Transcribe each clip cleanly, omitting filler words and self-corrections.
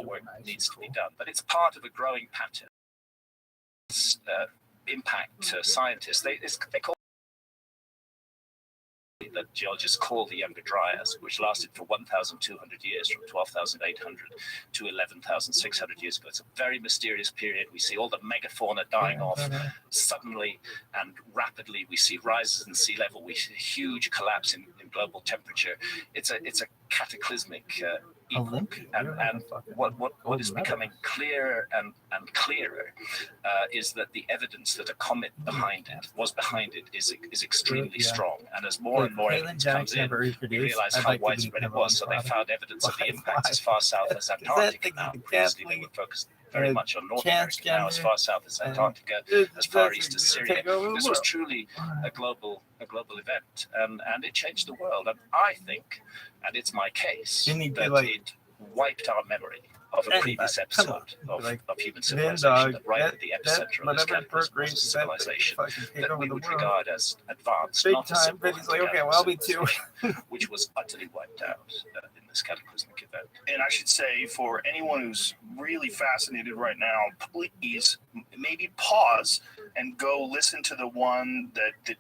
work needs to be done. But it's part of a growing pattern. Impact scientists, they call that geologists call the Younger Dryas, which lasted for 1,200 years, from 12,800 to 11,600 years ago. It's a very mysterious period. We see all the megafauna dying off suddenly and rapidly. We see rises in sea level. We see a huge collapse in global temperature. It's a cataclysmic epoch, and what is becoming clearer and clearer is that the evidence that a comet behind it is extremely strong, and as more and more evidence comes in, we realize how widespread it was. So they found evidence of the impact as far south as Antarctica now. Previously they were focused very much on North America, now as far south as Antarctica, as far east as Syria. This was truly a global event, and it changed the world. And I think, and it's my case, that it wiped our memory of a previous episode of human civilization, that right at the epicenter of this cataclysm was a civilization that we would regard as advanced, not as simple, which was utterly wiped out in this cataclysmic event. And I should say, for anyone who's really fascinated right now, please maybe pause and go listen to the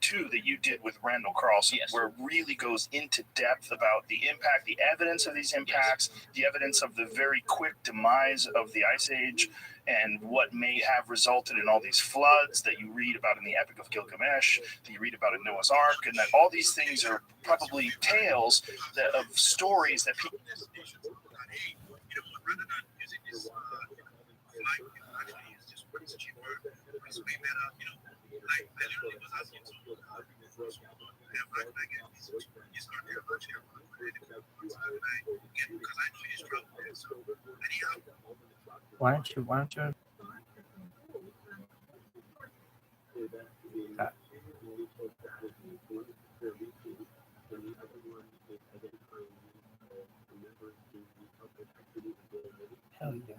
two that you did with Randall Carlson, where it really goes into depth about the impact, the evidence of these impacts, the evidence of the very quick demise of the Ice Age, and what may have resulted in all these floods that you read about in the Epic of Gilgamesh, that you read about in Noah's Ark, and that all these things are probably tales of stories that people... Why don't you? Hell yeah.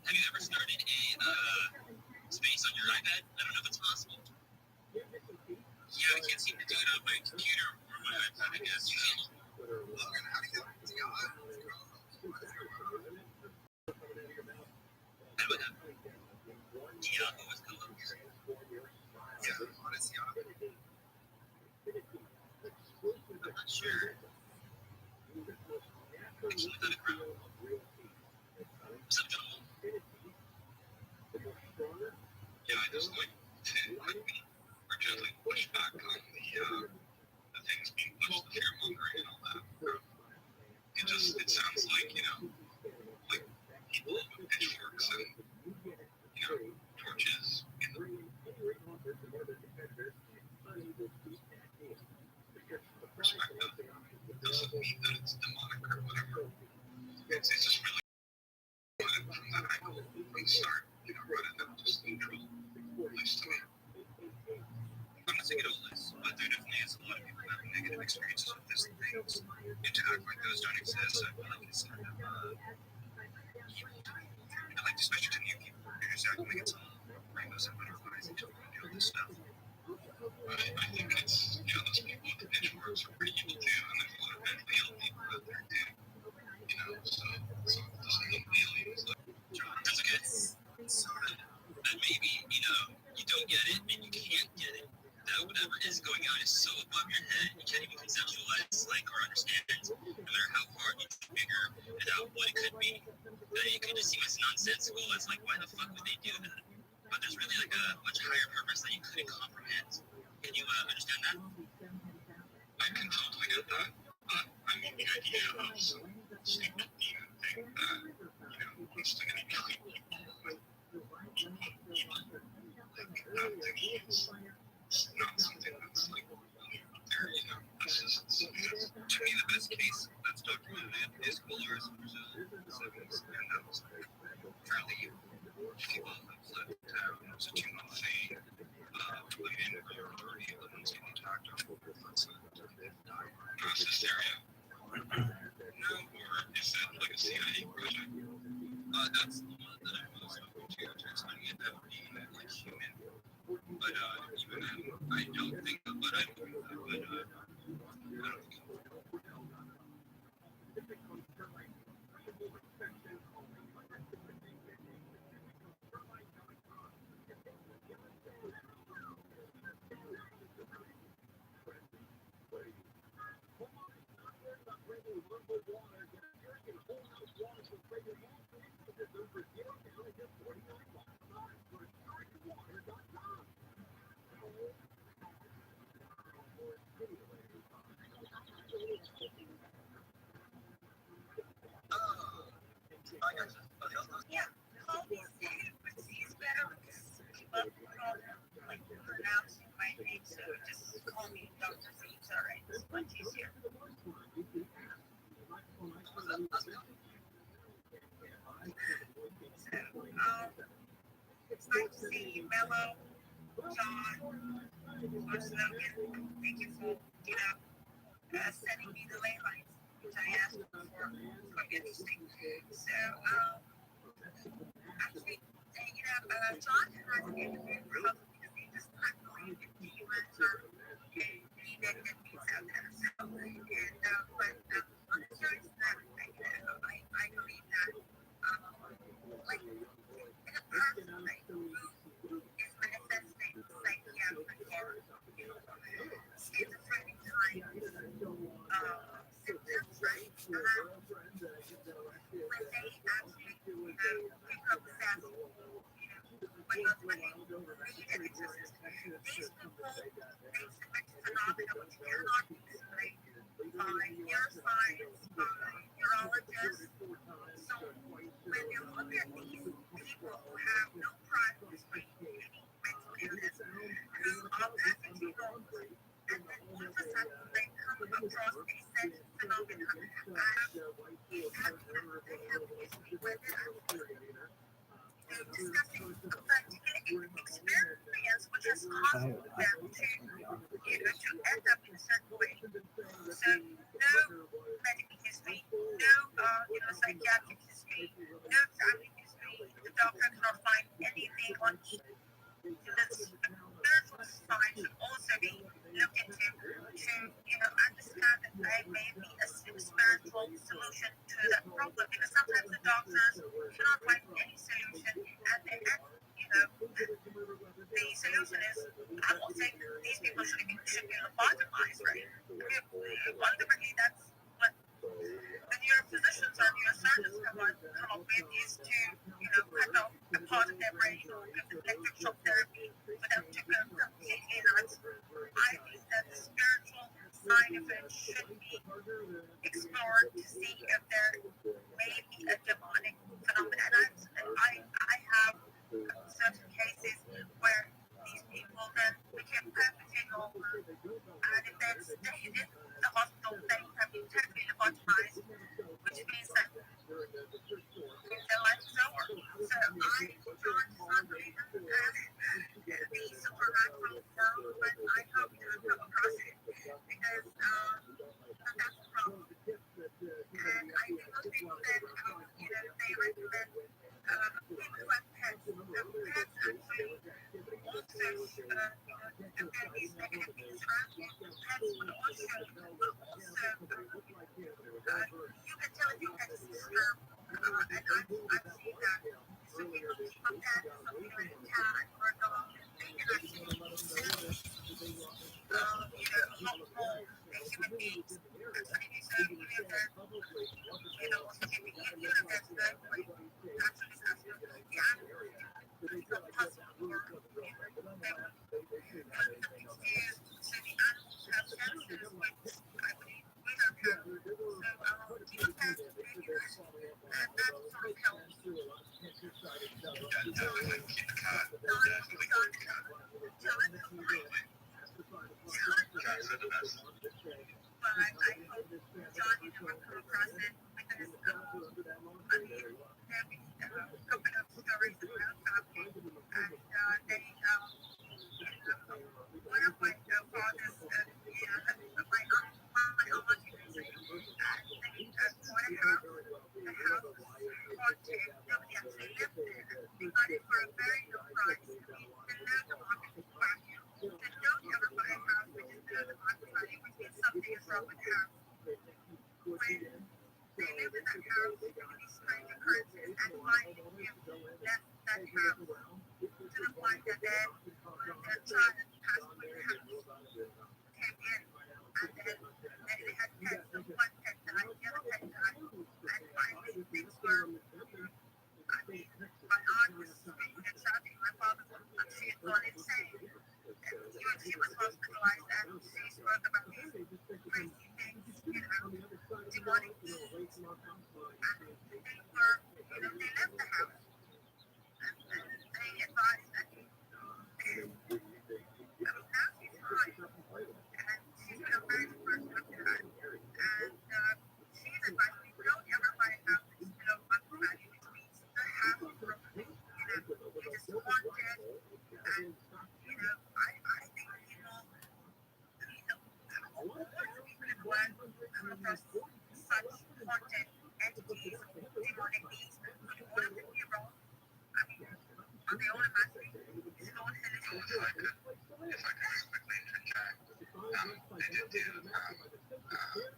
Have you ever started a space on your iPad? I don't know if it's possible. Yeah, I can't seem to do it on my computer or my iPad, I guess. I'm not sure. Yeah, I just like to or gently push back on the things being pushed, the fear mongering and all that. It sounds like, like people with pitchforks and, torches in the perspective. It doesn't mean that it's demonic or whatever. It's just really from that angle, things start, running up just neutral, at least to me. I'm not saying it all is, but there definitely is a lot of people that have negative experiences with this things. Interact like those don't exist. I feel like it's kind of, I like to switch to new people. You're just acting like it's all rainbows and butterflies until you do and stuff. I think that's, those people with the pitchforks are pretty evil too, and there's a lot of mentally ill people out there too. So those mentally ill aliens, like, that's okay. So that maybe, you don't get it and you can't get it. That whatever is going on is so above your head, you can't even conceptualize, or understand, no matter how hard you figure it out what it could be. That it could just seem as nonsensical as, why the fuck would they do that? But there's really, a much higher purpose that you couldn't comprehend. Can you understand that? I can totally get that. I mean, the idea of some stupid demon thing that, wants to manipulate people with evil, that thing is not something that's, really out there, That's just, to me, the best case that's documented is Polaris, which is the 70s, and that was fairly people that fled town. It was a two-month thing. Played in priority, the ones getting attacked on mass hysteria. No, or is that like a CIA project? That's the one that I'm most open to explaining it that being human. But even then, I don't think that, but I don't think that, Yeah, call me Sam, but he's better because people pronouncing my name, so just call me Dr. Z. It's all right. It's much easier. So, it's nice to see you, Mello, John, or Slogan. Thank you for, sending me the ley lines, which I asked for. It's quite interesting. So, actually, John has an interview probably because they just not going to the US or he then meets out there. So, but on the serious note, I believe that, in a person, who is manifesting psychiatric or, schizophrenic type, symptoms, right? When they actually, pick up sassy, when you read an exorcist, these people, they submit to phenomena which cannot be explained by neuroscience, by neurologists. So when you look at these people who have no prior history of any mental illness, who are perfectly normal, and then all of a sudden they come across a set of phenomena, they have a history where they're discussing a particular experience which has caused them to end up in a certain way. So no medical history, no psychiatric history, no family history. The doctor cannot find anything on the spiritual side should also be looked into to understand that there may be a spiritual solution to that problem, because sometimes the doctors cannot find any solution, and the solution is, I'm not saying these people should be lobotomized, right? Ultimately, that's what the neurophysicians or neurosurgeons come up with, is to cut off a part of their brain or give them electric shock therapy for them to go completely nuts. I think that the spiritual side of it should be explored to see if there may be a demonic phenomenon. And I have certain cases where these people then became perfectly normal, and if they stayed in the hospital, they have been totally lobotomized, which means that their life is over. So I try to not believe the supernatural world, but I hope you don't come across it, because that's the problem. And I think those people that they recommend people who have pets. The pets actually also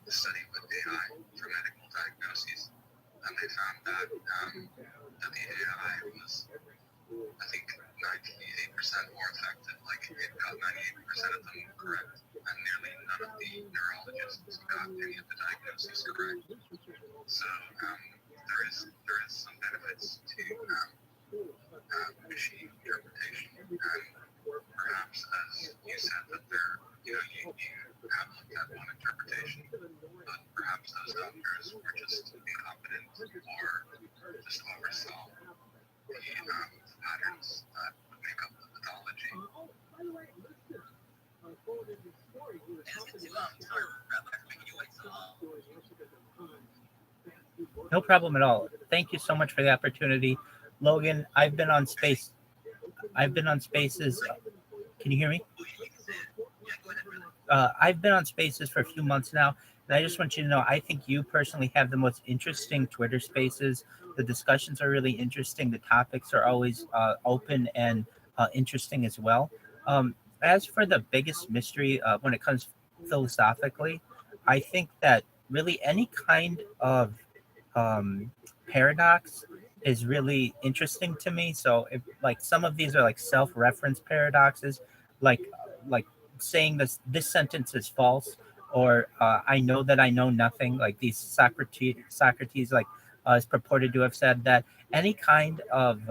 A study with AI for medical diagnoses, and they found that that the AI was, I think, 98% more effective. Like it got 98% of them correct, and nearly none of the neurologists got any of the diagnoses correct. So there is some benefits to machine interpretation, and perhaps, as you said, that you have looked at one interpretation, but perhaps those doctors were just incompetent or just oversaw the patterns that would make up the pathology. No problem at all. Thank you so much for the opportunity. Logan, I've been on spaces. Can you hear me? I've been on spaces for a few months now, and I just want you to know, I think you personally have the most interesting Twitter spaces. The discussions are really interesting. The topics are always open and interesting as well. As for the biggest mystery when it comes philosophically, I think that really any kind of paradox is really interesting to me. So if like some of these are like self-reference paradoxes, like saying this sentence is false, or I know that I know nothing, like these Socrates like is purported to have said that. Any kind of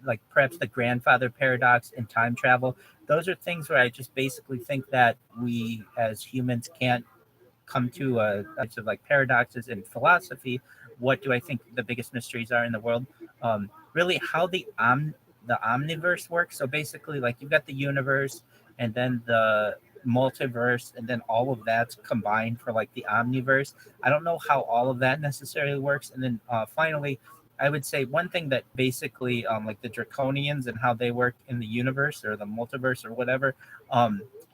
like perhaps the grandfather paradox in time travel, those are things where I just basically think that we as humans can't come to types of like paradoxes in philosophy. What do I think the biggest mysteries are in the world? Really how the omniverse works. So basically, like you've got the universe and then the multiverse, and then all of that's combined for like the omniverse. I don't know how all of that necessarily works. And then finally, I would say one thing that basically like the draconians and how they work in the universe or the multiverse or whatever.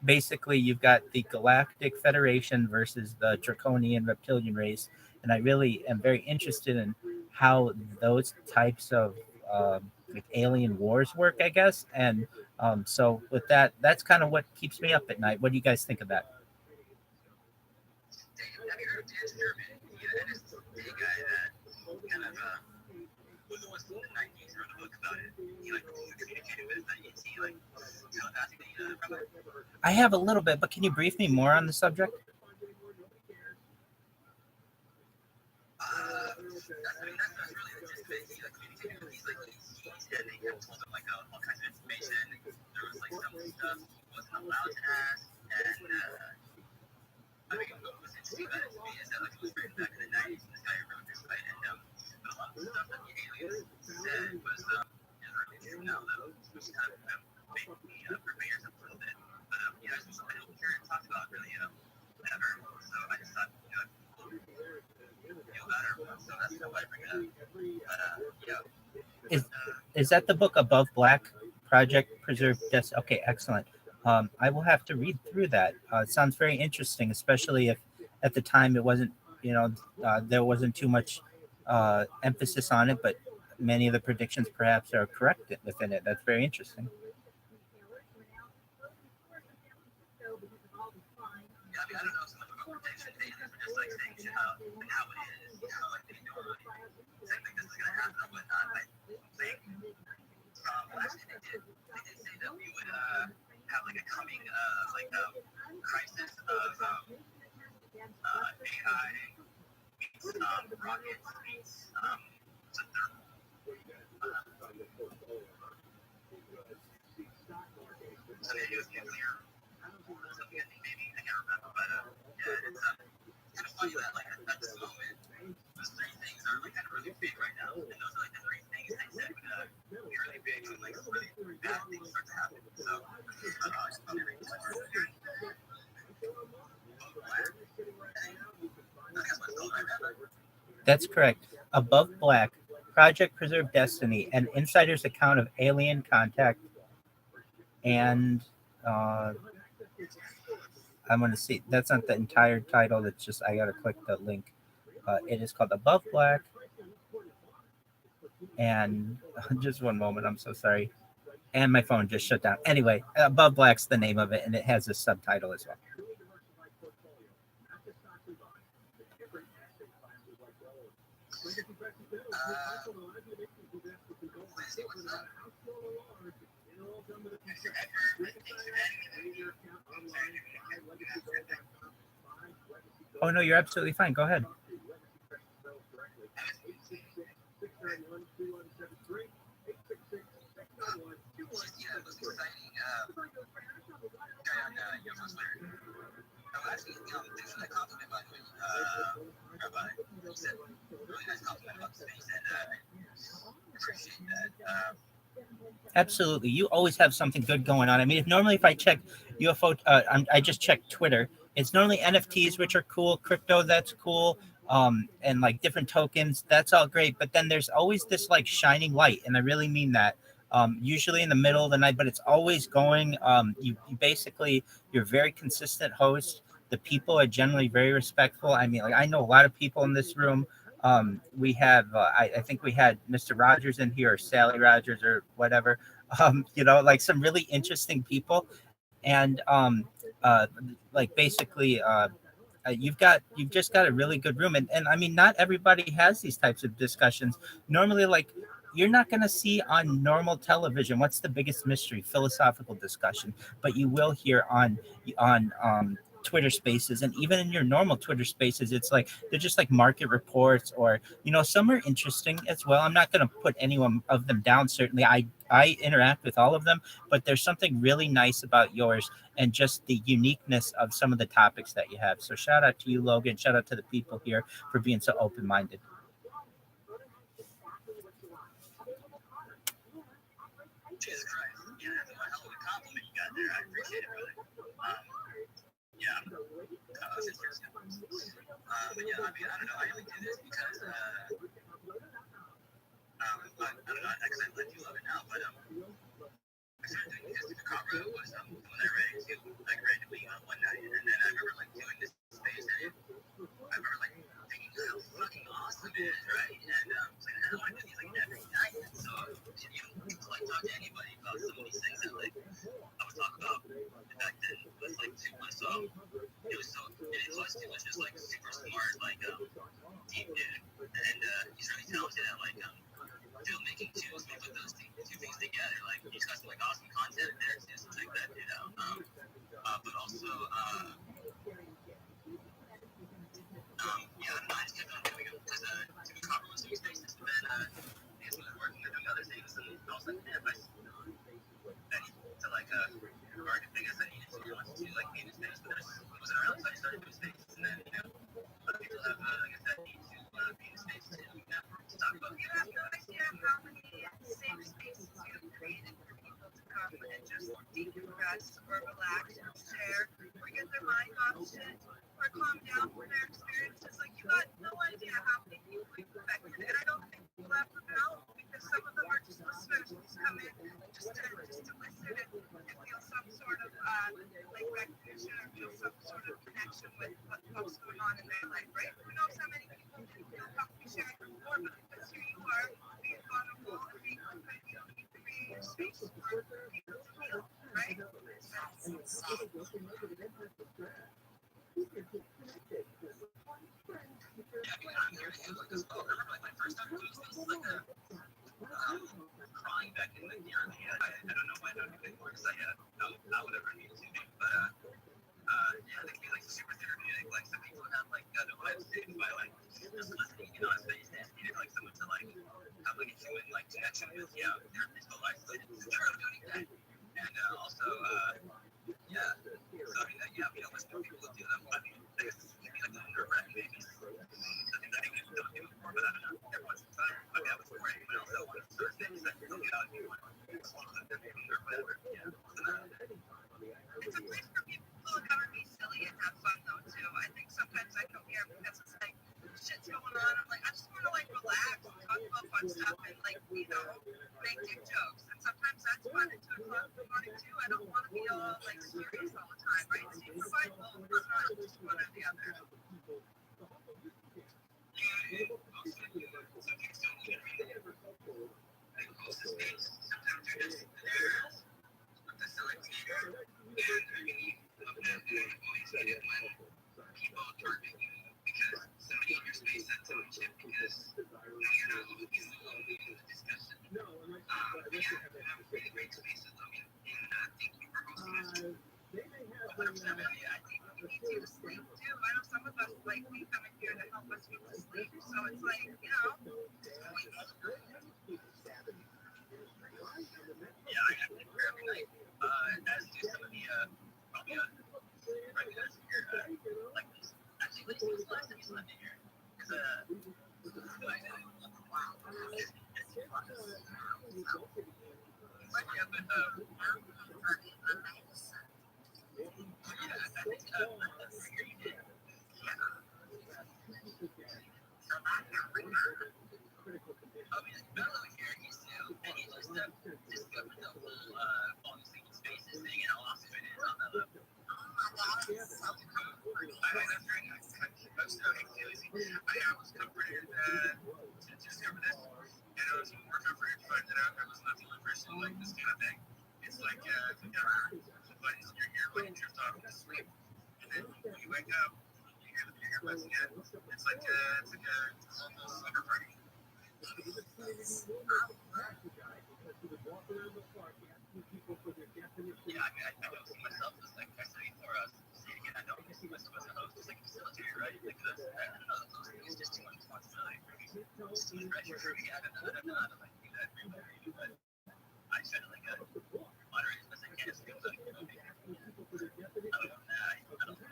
Basically, you've got the Galactic Federation versus the draconian reptilian race, and I really am very interested in how those types of like alien wars work, I guess, and So with that, that's kind of what keeps me up at night. What do you guys think of that? Have you heard of Dan Sturman? Yeah, and it's a guy that kind of was the one in the 90s wrote a book about it. He like communicated with the ET, like telepathically. I have a little bit, but can you brief me more on the subject? That's really the gist of it. He like communicated with these like ETs, and they kind of told him like all kinds of information. There was like some stuff he wasn't allowed to ask, and I mean, what was interesting about it to me is that like it was written back in the 90s, and this guy wrote this, right? And but a lot of the stuff that the aliens said was really true now, though, which kind of made me prepare yourself a little bit. But yeah, it's just something I don't hear it talked about really, ever. So I just thought, feel better. So that's why I bring it up. But Is that the book Above Black? Project Preserve Destiny? Okay, excellent. I will have to read through that. It sounds very interesting, especially if at the time it wasn't, there wasn't too much emphasis on it, but many of the predictions perhaps are correct within it. That's very interesting. I mean, I don't know some of the predictions, they just like saying shit how it is, like they know exactly this is going to happen or whatnot. I think, actually they did say that we would have like a coming, crisis of AI meets rockets meets thermal. So maybe it was nuclear. Something I think maybe, I can't remember, but yeah, it's kind of funny that like at this moment, those three things are like kind of really big right now, and those are like the three things they said would be really big when like really bad things start to happen. So I just thought everything was That's correct. Above Black, Project Preserve Destiny, an insider's account of alien contact, and I'm going to see. That's not the entire title. It's just I got to click the link. It is called Above Black, and just one moment. I'm so sorry. And my phone just shut down. Anyway, Above Black's the name of it, and it has a subtitle as well. Oh no, you're absolutely fine. Go ahead. Rabbi said really nice compliment about the space, and I appreciate that. Absolutely. You always have something good going on. I mean, if I check UFO, I just check Twitter. It's normally NFTs, which are cool, crypto, that's cool, and like different tokens, that's all great. But then there's always this like shining light, and I really mean that. Usually in the middle of the night, but it's always going. You basically, you're a very consistent host. The people are generally very respectful. I mean, like I know a lot of people in this room. We have, I think we had Mr. Rogers in here, or Sally Rogers, or whatever. Like some really interesting people, and like basically, you've just got a really good room, and I mean, not everybody has these types of discussions. Normally, like you're not going to see on normal television. What's the biggest mystery? Philosophical discussion, but you will hear on Twitter spaces, and even in your normal Twitter spaces, it's like they're just like market reports, or some are interesting as well. I'm not going to put any one of them down. Certainly, I interact with all of them, but there's something really nice about yours and just the uniqueness of some of the topics that you have. So shout out to you, Logan. Shout out to the people here for being so open-minded. Jesus Christ. Yeah, that's a hell of a compliment you got there. I appreciate it, brother. Yeah. I was just curious. But yeah, I mean, I don't know. I only do this because, I don't know, I do love it now, but I started doing this with the Congo was when I read too, like randomly on one night, and then I remember like doing this space, and I remember like thinking how fucking awesome it is, right? And I want to do these like every night. So you don't like talk to anybody about some of these things that like also, yeah, mine's definitely coming up because to be proper with some spaces, but then it's working or doing other things, and also, yeah, if I need to like, or the thing is, I needed to like be in a space, but there's wasn't around, so I started doing spaces, and then, other people have, like I said, need to be in a space to, to talk about. You have no idea how many safe spaces you have created for people to come and just decompress or relax or share or get their mind off shit or calm down from their experiences. Like, you got no idea how many people we've affected. And I don't think people have them out because some of them are just listeners who just come in just to listen and feel some sort of like recognition or feel some sort of connection with what's going on in their life, right? Who knows how many people feel comfortable sharing more, but because here you are being vulnerable and being open, you don't need to create a space for people to feel, right? My first time doing this, like crying back in the year, I don't know why I don't do it anymore because I would ever need to do, but yeah, they can be like super therapeutic. Like some people have like no life saved by like just listening, they just needed like someone to like have like a human like connection with, their physical life. So it's true doing that, and also yeah. So I mean, listen to people do them. I mean, I guess maybe like the nerve-wracking maybe. Something that I even don't do before, but I don't know. Every once in a time, I mean, I was boring, but also one of the sort of things that you get out of you or whatever. Yeah. It's a place for people to come and be silly and have fun though too. I think sometimes I come here because it's like shit's going on. I'm like, I just want to like relax and talk about fun stuff and like, make dick jokes. And sometimes that's fun at 2 o'clock in the morning too. I don't want to be all like serious all the time, right? So you provide both, it's not just one or the other. People target you because somebody in your space said so much shit because you're not looking alone in the discussion. We have really great spaces. I mean, and thank you for hosting us. 100%, yeah, I think We need to sleep too. I know some of us like we come in here to help us with the sleep. So it's like, yeah, I have to every night. As do some of the probably regulars here. Like this. Actually, when was the last time you slept in here? Because wow, it's fun. Like yeah, but yeah, I think here you did. Yeah. So I can't remember. I mean, Bill over here used to, and he just discovered the whole falling asleep in spaces thing, and how awesome it is on that level. Oh my god, it's so cool. I know that's very nice. I was so crazy. I was comforted to discover this, and I was even more comforted to find that out I was not the only person like this kind of thing. It's like if you ever buttons in your ear when you drift off into sleep, and then when you wake up, you hear the earbuds again. It's like a almost like a party. Yeah, I mean, I don't see myself as like I said before. Saying again, I don't see myself as a host, as like a facilitator, right? Like I don't know, the hosting is just too much responsibility for me. It's too much pressure for me. I don't know how to like do that very well, but I try to like moderate as best I can. It feels like I don't know. I don't know.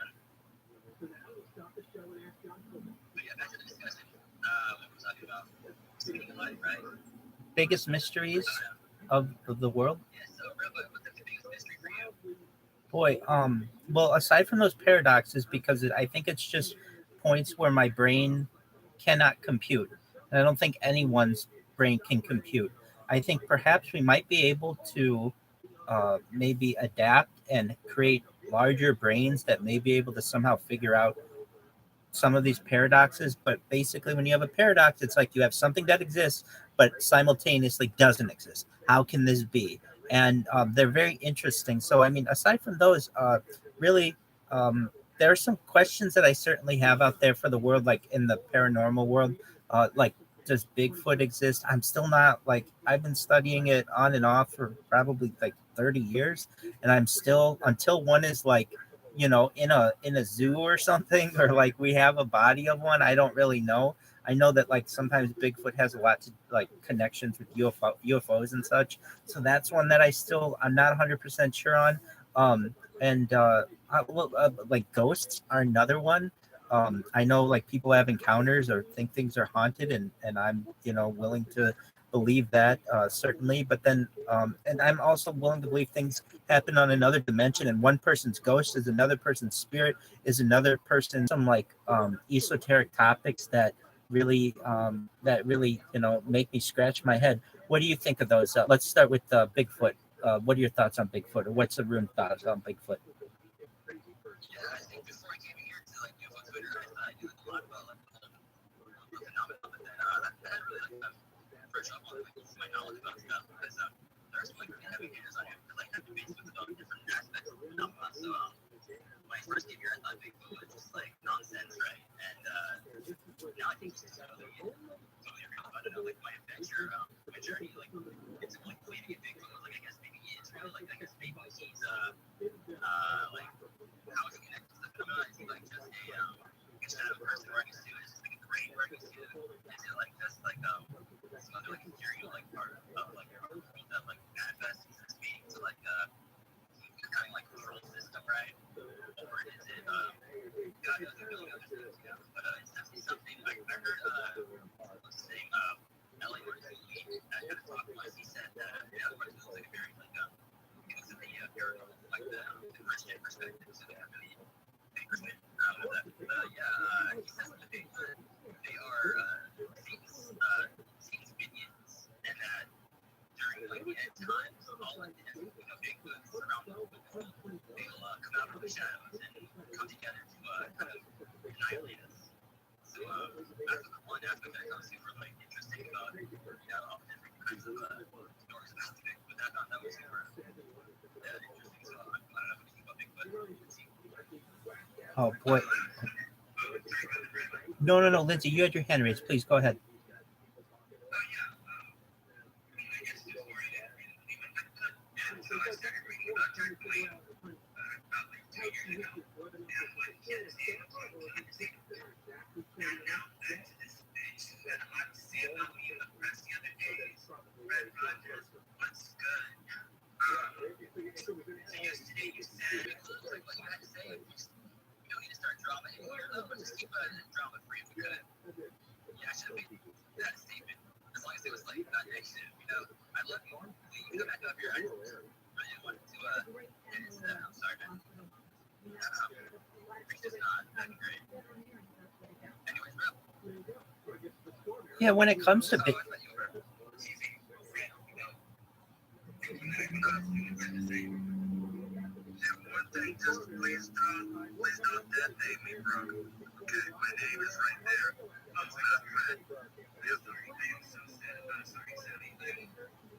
But yeah, back to the discussion. What we're talking about. Speaking of life, right? Biggest mysteries of the world. Yeah, so Rabbi, what's the biggest mystery for you? Boy, well, aside from those paradoxes, because I think it's just points where my brain cannot compute. And I don't think anyone's brain can compute. I think perhaps we might be able to maybe adapt and create larger brains that may be able to somehow figure out some of these paradoxes. But basically, when you have a paradox, it's like you have something that exists but simultaneously doesn't exist. How can this be? And they're very interesting. So I mean, aside from those, really, there are some questions that I certainly have out there for the world, like in the paranormal world. Like, does Bigfoot exist? I'm still not, like, I've been studying it on and off for probably like 30 years, and I'm still, until one is like you know, in a zoo or something, or like we have a body of one. I don't really know. I know that like sometimes Bigfoot has a lot to like connections with UFOs and such. So that's one that I'm not 100% sure on. And like ghosts are another one. I know like people have encounters or think things are haunted, and I'm, you know, willing to believe that, certainly. But then and I'm also willing to believe things happen on another dimension, and one person's ghost is another person's spirit, is another person. Some like esoteric topics that really, you know, make me scratch my head. What do you think of those? Let's start with Bigfoot. What are your thoughts on Bigfoot, or what's the room thoughts on Bigfoot? Yeah, I think before I came here to like UFO Twitter, I thought I knew a lot about like the phenomenon, but then that really like brush up on like my knowledge about stuff because there's like really heavy hitters on here that like have debates with about different aspects of the phenomenon. So when I first came here, I thought Bigfoot was just like nonsense, right? And now I think it's just totally real. I don't know, like my adventure, my journey, like it's like believing in Bigfoot was like I guess maybe he is real, like I guess maybe he's like how is it connected to the phenomenon? Is he like just a shadow person wearing a suit? Is just like a gray wearing a suit? Is it like just like some other like ethereal like part of like our world that like manifests as being to like kind of like control system, right? Or is it God knows a million other things, you know? But it's definitely something I heard what's his name, L.A. Martinez at a talk once. He said that L.A. Martinez was like a very like he looks at the paranormal like the Christian perspective, so they have really big Christian that he says that they are Satan's minions, and that during like the end times, all of the Bigfoots around the world, they'll come out of the shadows and come together to kind of annihilate us. So that's one aspect that comes super like interesting about all the different kinds of stories about Bigfoot. I thought that was super interesting. So I don't know what you think about Bigfoot. Oh boy. No, Lindsay, you had your hand raised. Please go ahead. So I started reading about Dracula about like 2 years ago, and what he had to say about and now back to this bitch that I'm seeing about me in the press the other day. Red Rogers, what's good? So yesterday you said, like what you had to say, we don't need to start drama in here, though, but just keep drama free if we could. Yeah, I should have made that statement as long as it was like not negative, you know. I love you. You come back up here. I didn't want to edit that. I'm sorry, man. It's just not that great. Anyways, bro. Yeah, when it comes to big. One thing, just please don't detonate me, bro. Okay, my name is right there. I'm not Fred. Feel free being so sad about sorry, Sally.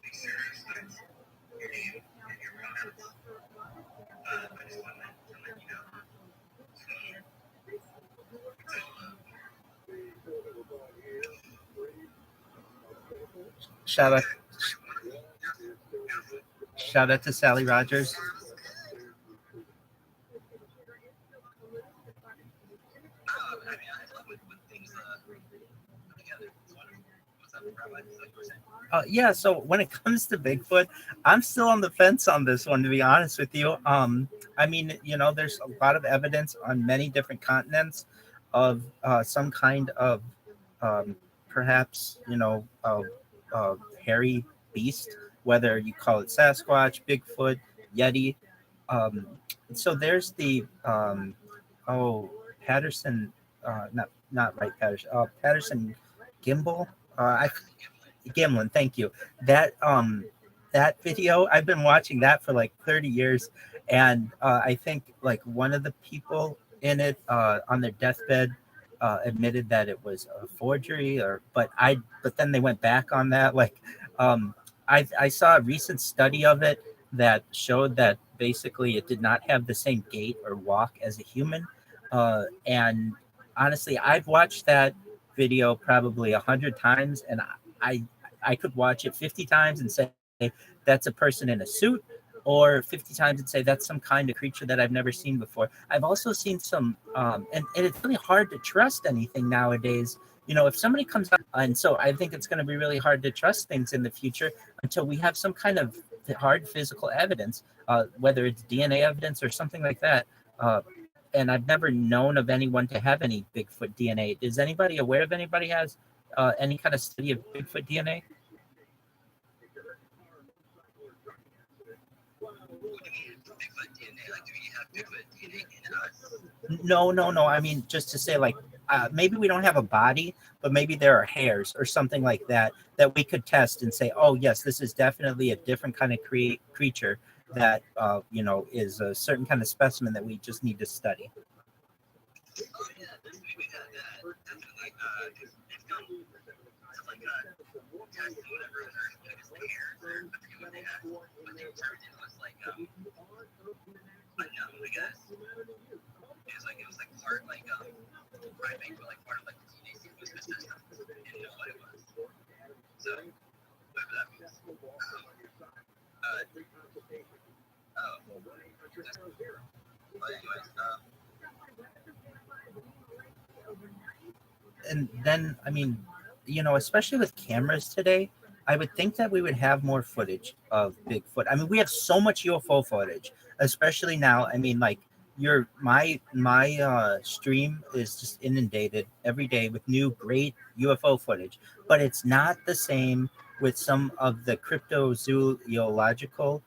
Be serious, thanks. Your name and your pronouns. I just wanted to let you know. Shout out to Sally Rogers. Yeah, so when it comes to Bigfoot, I'm still on the fence on this one, to be honest with you. I mean, you know, there's a lot of evidence on many different continents of some kind of perhaps, you know, hairy beast, whether you call it Sasquatch, Bigfoot, Yeti. So there's the Patterson, not right Patterson, Patterson Gimbal. Gimlin, thank you. That video, I've been watching that for like 30 years, and I think like one of the people in it on their deathbed admitted that it was a forgery, but then they went back on that. Like I saw a recent study of it that showed that basically it did not have the same gait or walk as a human, and honestly, I've watched that video probably 100 times, and I could watch it 50 times and say that's a person in a suit, or 50 times and say that's some kind of creature that I've never seen before. I've also seen some, and it's really hard to trust anything nowadays. If somebody comes out, and so I think it's going to be really hard to trust things in the future until we have some kind of hard physical evidence, whether it's DNA evidence or something like that. And I've never known of anyone to have any Bigfoot DNA. Is anybody aware of anybody has any kind of study of Bigfoot DNA? No. I mean, just to say, like, maybe we don't have a body, but maybe there are hairs or something like that we could test and say, oh, yes, this is definitely a different kind of creature that, is a certain kind of specimen that we just need to study. And then, I mean, especially with cameras today, I would think that we would have more footage of Bigfoot. I mean, we have so much UFO footage, especially now. I mean, like my stream is just inundated every day with new great UFO footage, but it's not the same with some of the cryptozoological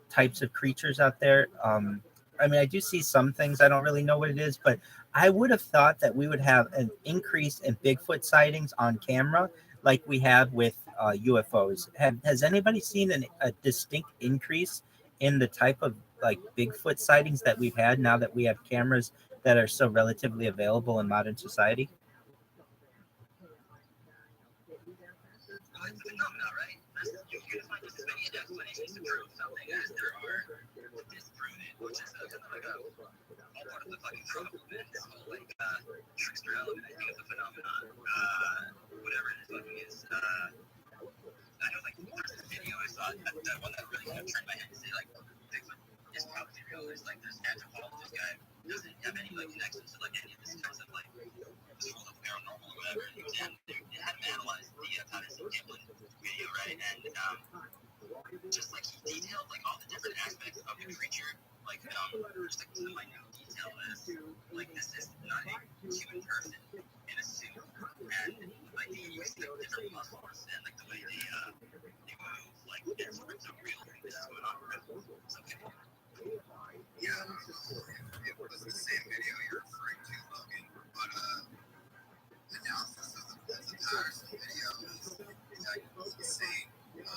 types of creatures out there. I mean, I do see some things. I don't really know what it is, but I would have thought that we would have an increase in Bigfoot sightings on camera like we have with UFOs. Has anybody seen a distinct increase in the type of like Bigfoot sightings that we've had now that we have cameras that are so relatively available in modern society? It was the same video you're referring to, Logan, but analysis of the Patterson video is insane. They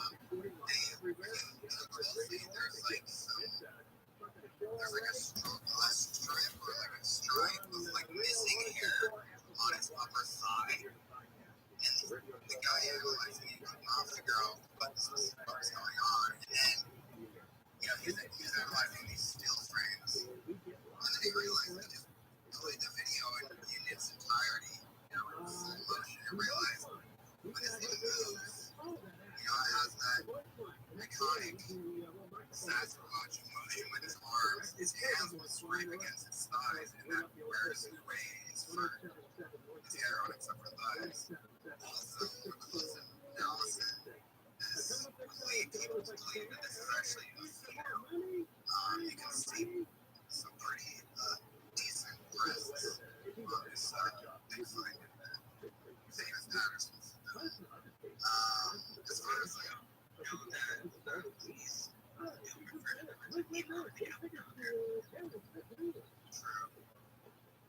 look closely, there's like a strip or like a stripe of like missing hair on its upper thigh. And the guy analyzing it could not figure out what was going on. And then, he was analyzing these still frames. And then he realized he just played the video in its entirety, in full motion, and realized when this thing moves, it has that iconic Sasquatch motion with his arms. His hands will scrape against his thighs, and that wears his way, his fur, his hair on its upper thighs. Also, a close analysis is lead people to believe that this is actually a female. You can see some pretty decent breasts on this Bigfoot famous Patterson's. As far as that police refer to them as a female, I think true.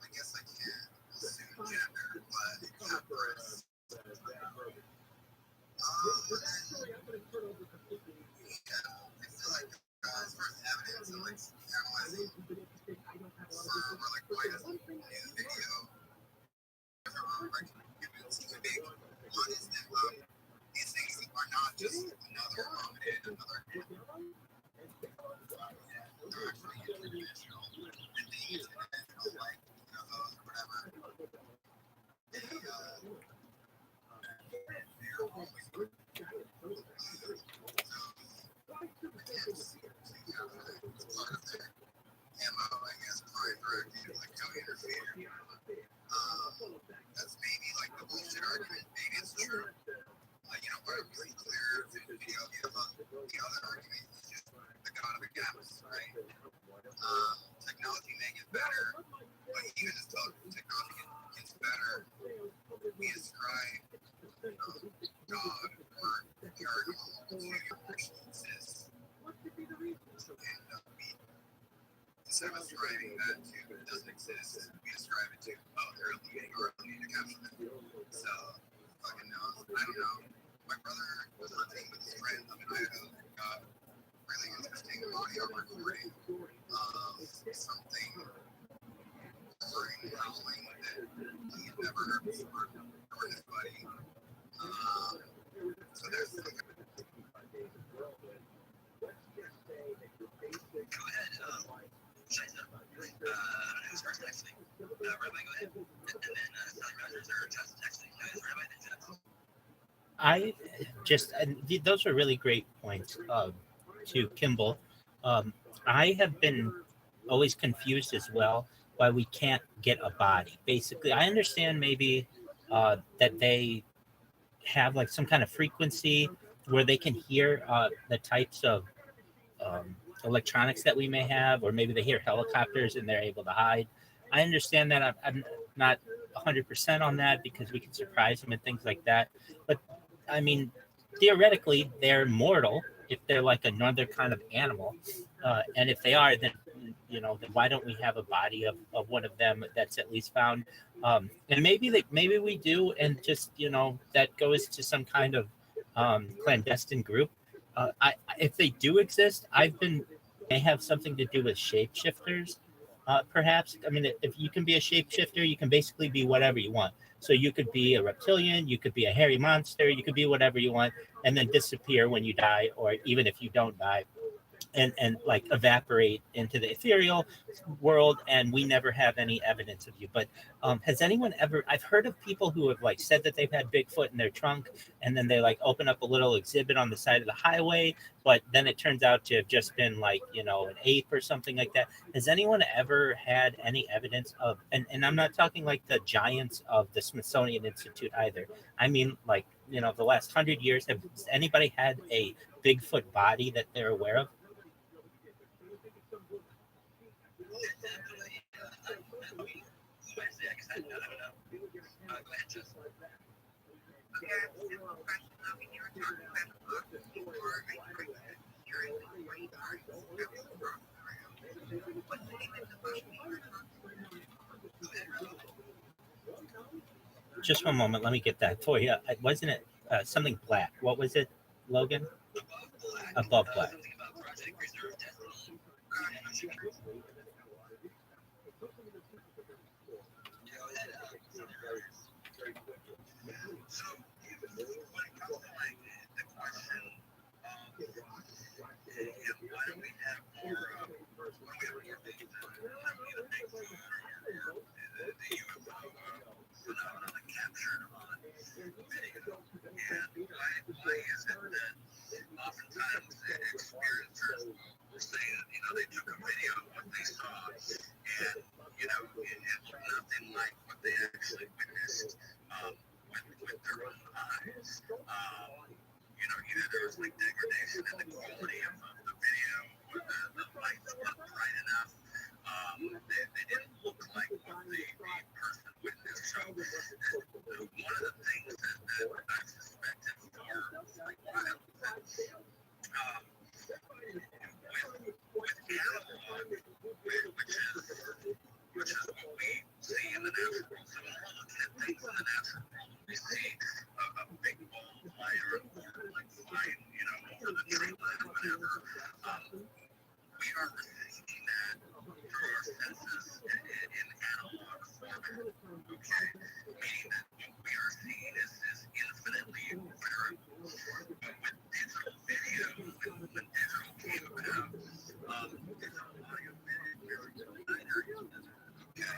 I guess I can't assume gender, but have breasts. As far as evidence and like analyzing for like why doesn't new video seem big? One is that these things are not just another hominid, another animal. They're actually interdimensional, and they use interdimensional like UFOs or whatever. They're always good. So I can't see it. direct you, like no interfere. That's maybe like the bullshit argument. Maybe it's true. But I'm pretty clear in the video the other argument is just the god of the gaps, right? Technology may get better, but even as technology gets better, we ascribe God or paragon to your personal exists. And instead of ascribing that to it doesn't exist, we ascribe it to, they're leaving or need to capture them. So, fucking knows. I don't know. My brother was hunting with his friend up in Idaho and got really interesting audio recording of something recording howling that he had never heard before for his buddy. So there's the go ahead. Who's first next week? Rabbi, go ahead. And then Sally Rogers or Justin next week. Rabbi, then Justin. Those are really great points to Kimball. I have been always confused as well why we can't get a body. Basically, I understand maybe that they have like some kind of frequency where they can hear the types of electronics that we may have, or maybe they hear helicopters and they're able to hide. I understand that. I'm not 100% on that because we can surprise them and things like that. But I mean, theoretically, they're mortal if they're like another kind of animal. And if they are, then then why don't we have a body of one of them that's at least found? And maybe we do, and just that goes to some kind of clandestine group. If they do exist, they have something to do with shapeshifters, perhaps. I mean, if you can be a shapeshifter, you can basically be whatever you want. So you could be a reptilian, you could be a hairy monster, you could be whatever you want, and then disappear when you die, or even if you don't die, and like evaporate into the ethereal world, and we never have any evidence of you. But has anyone ever, I've heard of people who have like said that they've had Bigfoot in their trunk, and then they like open up a little exhibit on the side of the highway, but then it turns out to have just been like an ape or something like that. Has anyone ever had any evidence of, and I'm not talking like the giants of the Smithsonian Institute either, I mean like the last 100 years, has anybody had a Bigfoot body that they're aware of? Just one moment, let me get that for you. Wasn't it something black? What was it, Logan? Above black. Oftentimes, the experiencers will say that, they took a video of what they saw, and, it looked nothing like what they actually witnessed with their own eyes. Either there was like degradation in the quality of the video, or the lights weren't bright enough. They didn't look like what the person witnessed. So, one of the things that I've suspected for like a while is that with analog, which is what we see in the natural world. So when we're looking at things in the natural world, we see a big ball of light or like flying, over the tree line, whatever. We are receiving that through our senses in analog format. Okay, meaning that what we are seeing is infinitely variable. But with digital video, when digital came about, digital audio video, okay,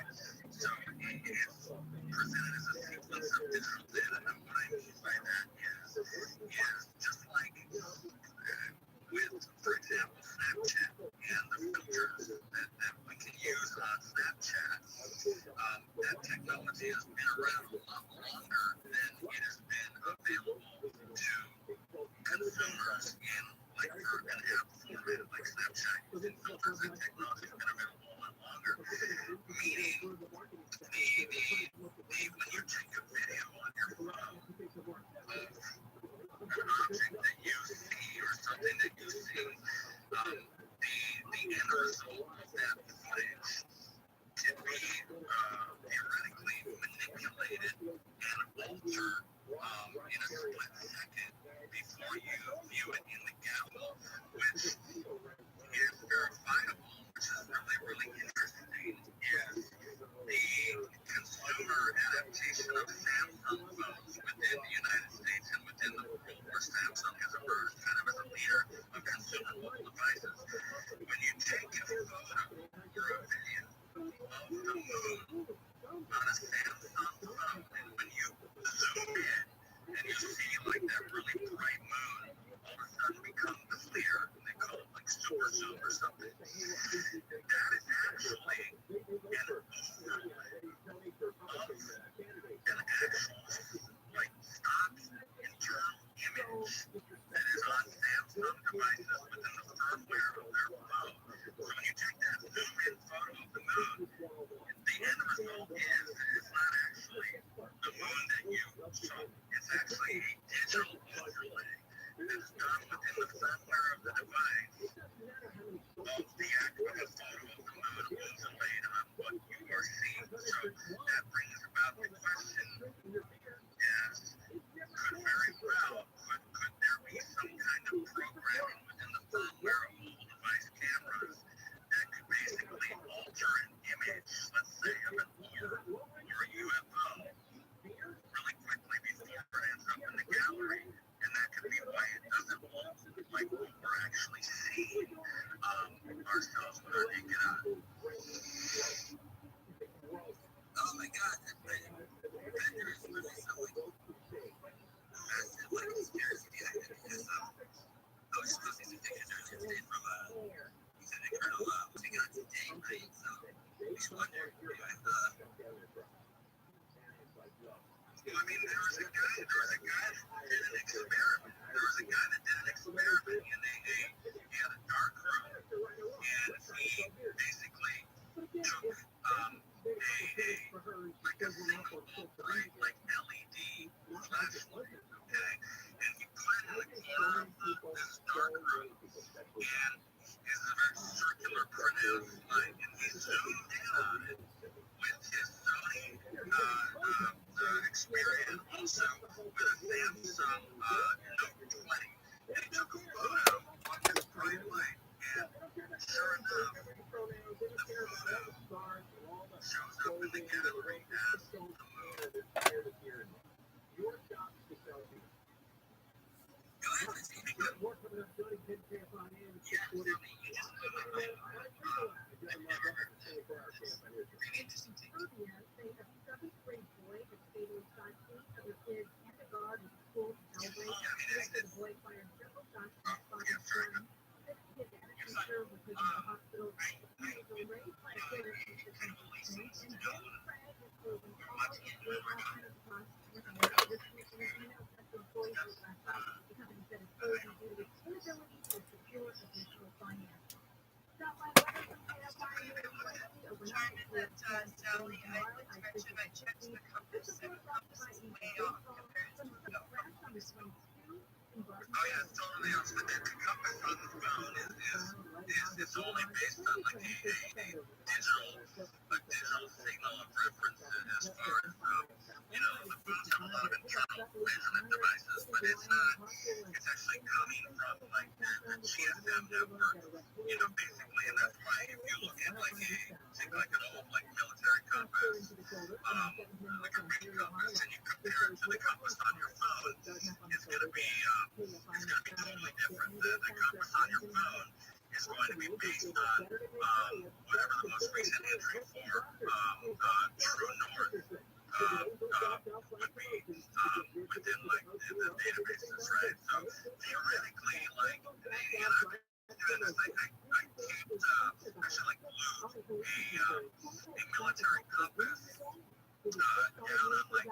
so it's presented as a sequence of digital data. And what I mean by that is just like with, for example, Snapchat and the filters that we can use on Snapchat. that technology has been available a lot longer. Meaning, when you take a video on your phone of an object that you see or something that you see, the end result of that footage can be theoretically manipulated and altered in a split second before you view it in the gallery, which is verifiable, which is really, really interesting, is the consumer adaptation of Samsung phones within the United States and within the world, where Samsung has emerged kind of as a leader of consumer mobile devices. When you take a photo or a video of the moon on a Samsung phone, and when you zoom in and you see like that really bright moon, all of a sudden become clear, and they call it like super zoom or something. That is actually an overlay of an actual like stock internal image that is on Samsung devices within the firmware of their phone. So when you take that zoom in photo of the moon, the end result is it's not actually the moon that you saw. It's actually a digital overlay that's done within the firmware of the device of the actual photo of the moon overlaid on what you are seeing. So that brings about the question is, could very well, could there be some kind of programming within the firmware of mobile device cameras that could basically alter an image, let's say, of an orb or a UFO really quickly before it ends up in the gallery, and that could be why it doesn't look like what we're actually seeing ourselves with our naked eye. Oh my God, that vendor is really selling massive like conspiracy theory because I was supposed to take pictures yesterday from Lieutenant Colonel taking on today, right? So we just wondered, I mean, there was a guy that did an experiment. And he had a dark room, and he basically took a single bright like LED flashlight, okay, and he put it in the corner of this dark room, and it's a very circular pronounced light, and he zoomed in on it with his Sony Xperia, also with a Samsung Note 20, and he took a photo of this bright light, and sure enough, the photo shows up in the gallery as the moon. Go ahead, let's see. Yes, I mean, you just I've never heard of that. Really interesting thing. Sally, I looked at you, I checked the compass, and the compass is way off compared to the compass. Oh yeah, it's totally off. The compass on the phone is only based on like a digital signal of reference as far as the phones have a lot of internal measurement devices, but it's actually coming from like the GSM network, basically, and that's why if you look at like an old like military compass, like a big compass, and you compare it to the compass on your phone, it's gonna be totally different. The compass on your phone is going to be based on whatever the most recent entry for true north would be within like the databases, right? So theoretically, like, and I've been doing this, I kept actually like glued a military compass down on like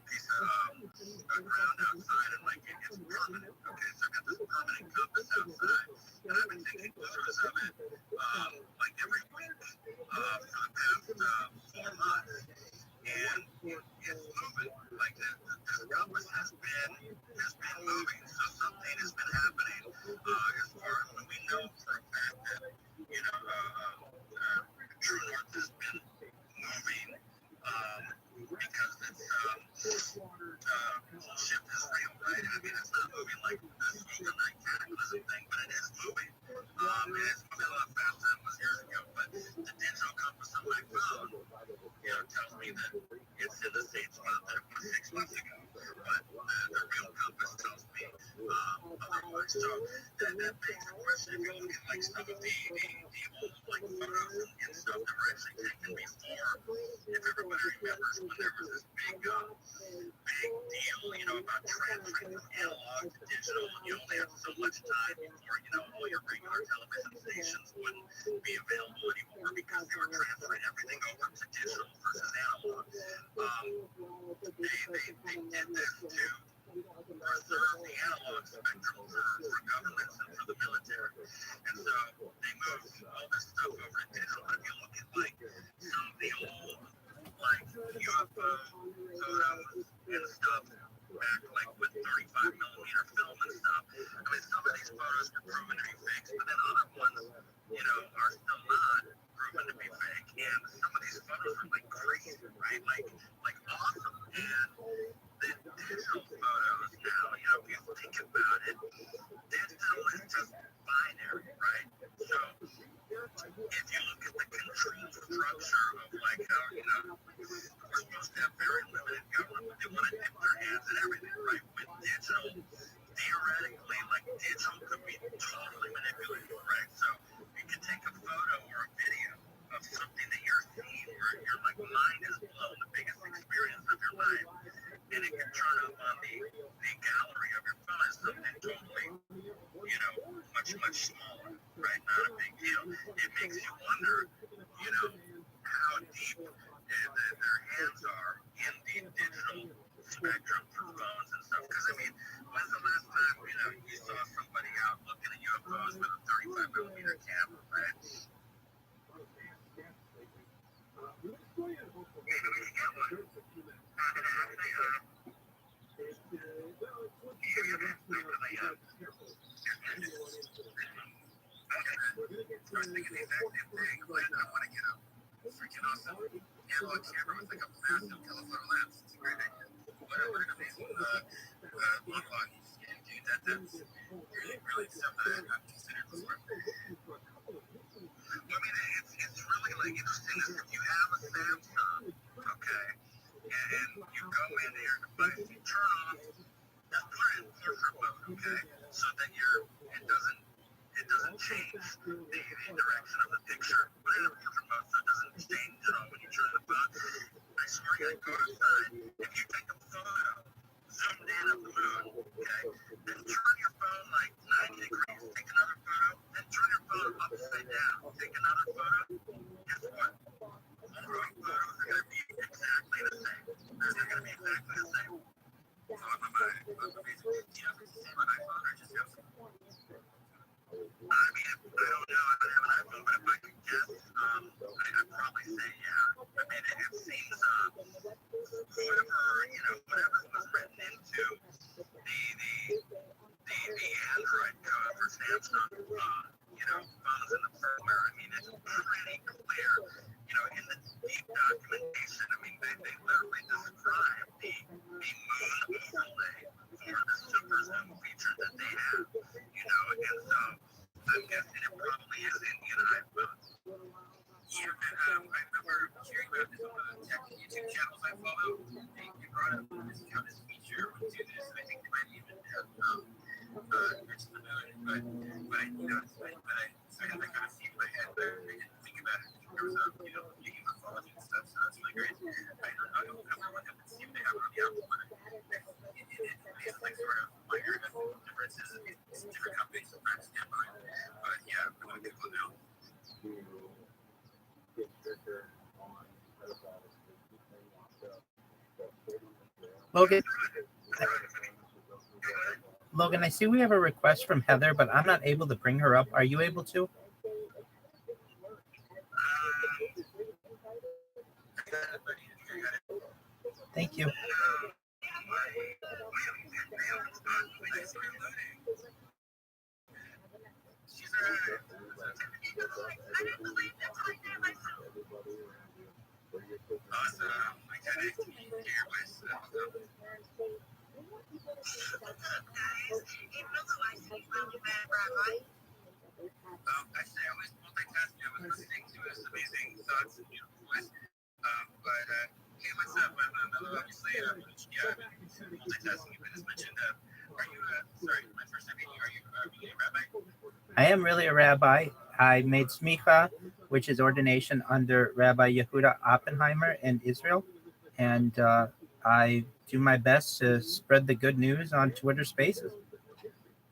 piece of ground outside, and like it's permanent. Okay, so I've got this permanent compass outside, and I've been taking photos of it like every week for the past 4 months, and it's moving. Like this compass has been moving, so something has been happening as far as when we know for a fact that True North has been moving because it's shift is real, right? I mean, it's not moving like this overnight cataclysm thing, but it is moving. And it's moving a lot faster than it was years ago. But the digital compass on my phone, tells me that it's in the same spot that it was 6 months ago. But the real compass tells me otherwise. So that begs the question, if you're looking like some of the old like photos and stuff that were actually taken before, if everybody remembers when there was this big deal, about transferring from analog to digital, and you only had so much time before, all your regular television stations wouldn't be available anymore because they were transferring everything over to digital versus analog. They did this to preserve the analog spectrum for governments and for the military. And so they moved all this stuff over to digital. And if you look at like some of the old UFO photos and stuff back like with 35 millimeter film and stuff, I mean, some of these photos were proven to be fakes, but then other ones, are still not proven to be fake. And some of these photos are like crazy, right? Like awesome. And the digital photos now, if you think about it, digital is just binary, right? So if you look at the control structure of like how, we're supposed to have very limited government, they want to dip their hands in everything, right? With digital, theoretically, like digital could be totally manipulated, right? So you can take a photo or a video of something that you're seeing where your like mind is blown, the biggest experience of your life, and it can turn up on the gallery of your phone as something totally, much smaller, right? Not a big deal. It makes you wonder, how deep their hands are in the digital spectrum for phones and stuff. Because, I mean, when's the last time, you saw somebody out looking at UFOs with a 35 millimeter camera, right? I was thinking the exact same thing. Like, I want to get a freaking awesome analog camera with like a massive telephoto lens. It's a great idea. Whatever it is, long, and dude, that's really something I've considered before. I mean, it's really like interesting is if you have a Samsung, okay, and you go in your device, you turn on, just put it in portrait mode, okay, so that it doesn't change the direction of the picture. Put it in portrait mode so it doesn't change at all when you turn the phone. I swear you go outside, if you take a photo zoomed in of the moon, okay, then turn your phone like 90 degrees, take another photo, then turn your phone upside down, take another photo. Guess what? All those photos are going to be exactly the same. They're going to be exactly the same. So I'm basically, see my iPhone or just have some. I mean, I don't know. I don't have an iPhone, but if I could guess, I'd probably say yeah. I mean, it seems whatever was written into the Android code for Samsung, phones in the firmware. I mean, it's pretty clear. In the deep documentation, I mean, they literally describe the moon overlay for the super zoom feature that they have. And so I'm guessing it probably is in iPhones. Yeah, I remember hearing about this on one of the tech YouTube channels I follow. They brought up this feature would do this, and I think they might even have mentioned the moon. But it's funny. But I kind of see it in my head, but I didn't think about it in terms of using morphology and stuff. So that's really great. I don't ever want them to see what they have on the Apple, but it's like sort of minor differences in different companies from that standpoint. But yeah, I want to get one now. Logan, Logan, I see we have a request from Heather, but I'm not able to bring her up. Are you able to? Thank you. Actually, I was multitasking. I was listening to his amazing thoughts and beautiful voice. Hey, what's up? Obviously, yeah, multitasking. But as mentioned, are you, sorry, my first time meeting you, are you really a rabbi? I am really a rabbi. I made smicha, which is ordination under Rabbi Yehuda Oppenheimer in Israel. And I do my best to spread the good news on Twitter Spaces. Oh,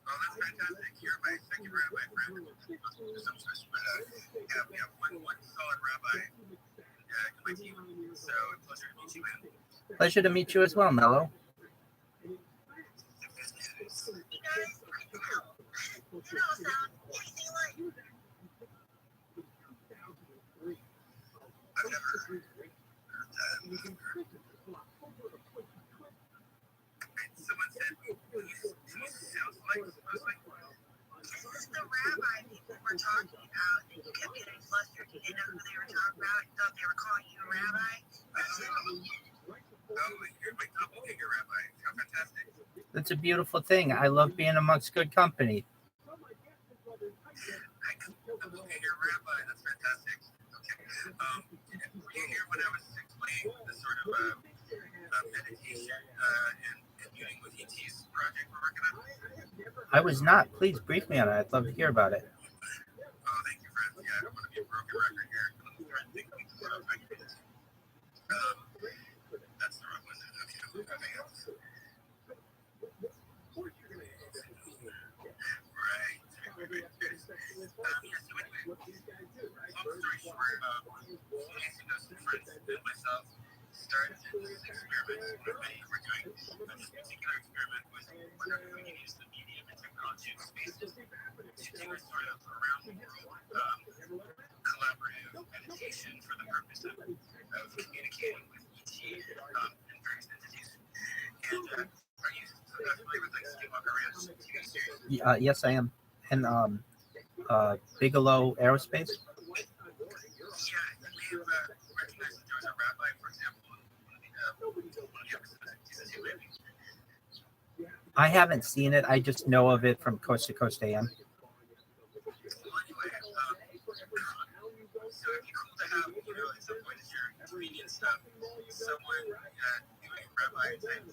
that's fantastic. You're my second rabbi friend. Yeah, we have one solid rabbi in my team. So, pleasure to meet you, man. Pleasure to meet you as well, Mello. I've never heard that. Someone said, who sounds like, supposedly? This is the rabbi people were talking about, and you kept getting flustered. You didn't know who they were talking about. You thought they were calling you a rabbi. Oh, you're my doppelganger rabbi. How fantastic. That's a beautiful thing. I love being amongst good company. Doppelganger rabbi, that's fantastic. Okay. Were you here when I was explaining the sort of meditation and communing with ET's project we're working on? I was not. Please brief me on it. I'd love to hear about it. Oh, thank you, friends. Yeah, I don't want to be a broken record here. That's the wrong one. Okay, nothing else. Right. Yeah, so anyway, long story short, some friends and myself started this experiment. We're doing this particular experiment was wondering if we can use the medium and technology and spaces to do a sort of around the world collaborative meditation for the purpose of communicating with ET and various entities. And are you familiar with like Skinwalker Ranch TV series? Yes, I am. And Bigelow Aerospace. Yeah, you may have recognized that there was a rabbi, for example, in one of the episodes of season 2, maybe. I haven't seen it. I just know of it from Coast to Coast AM. Well, anyway, so it'd be cool to have, at some point as you're tweeting and stuff, someone doing rabbi type verbalizing.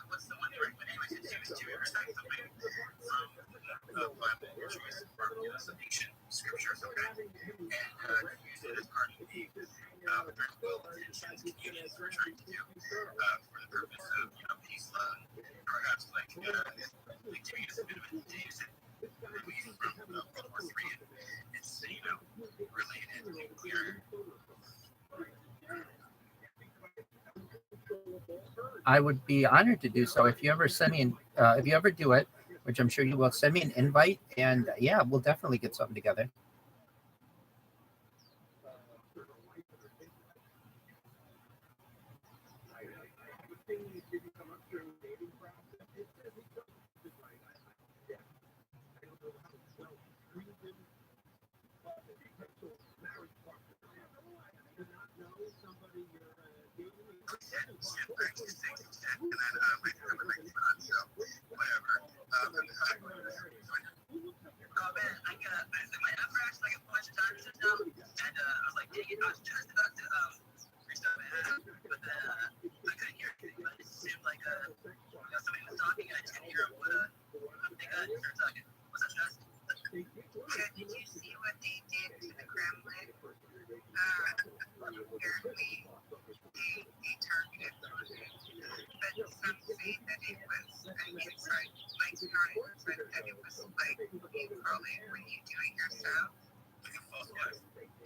What's the one right? But anyways, it's to recite something from the Bible or choice or some ancient scripture or something, and use it as part of the very well-intentioned communions we're trying to do for the purpose of peace, love, perhaps like doing us a bit of a taste relief from World War III. It's related nuclear. I would be honored to do so. If you ever send me if you ever do it, which I'm sure you will, send me an invite, and yeah, we'll definitely get something together. Did you see what they did to the Kremlin? Apparently, they targeted but some say that it was inside, like not inside, that it was like you probably when you doing yourself. Like a false flag.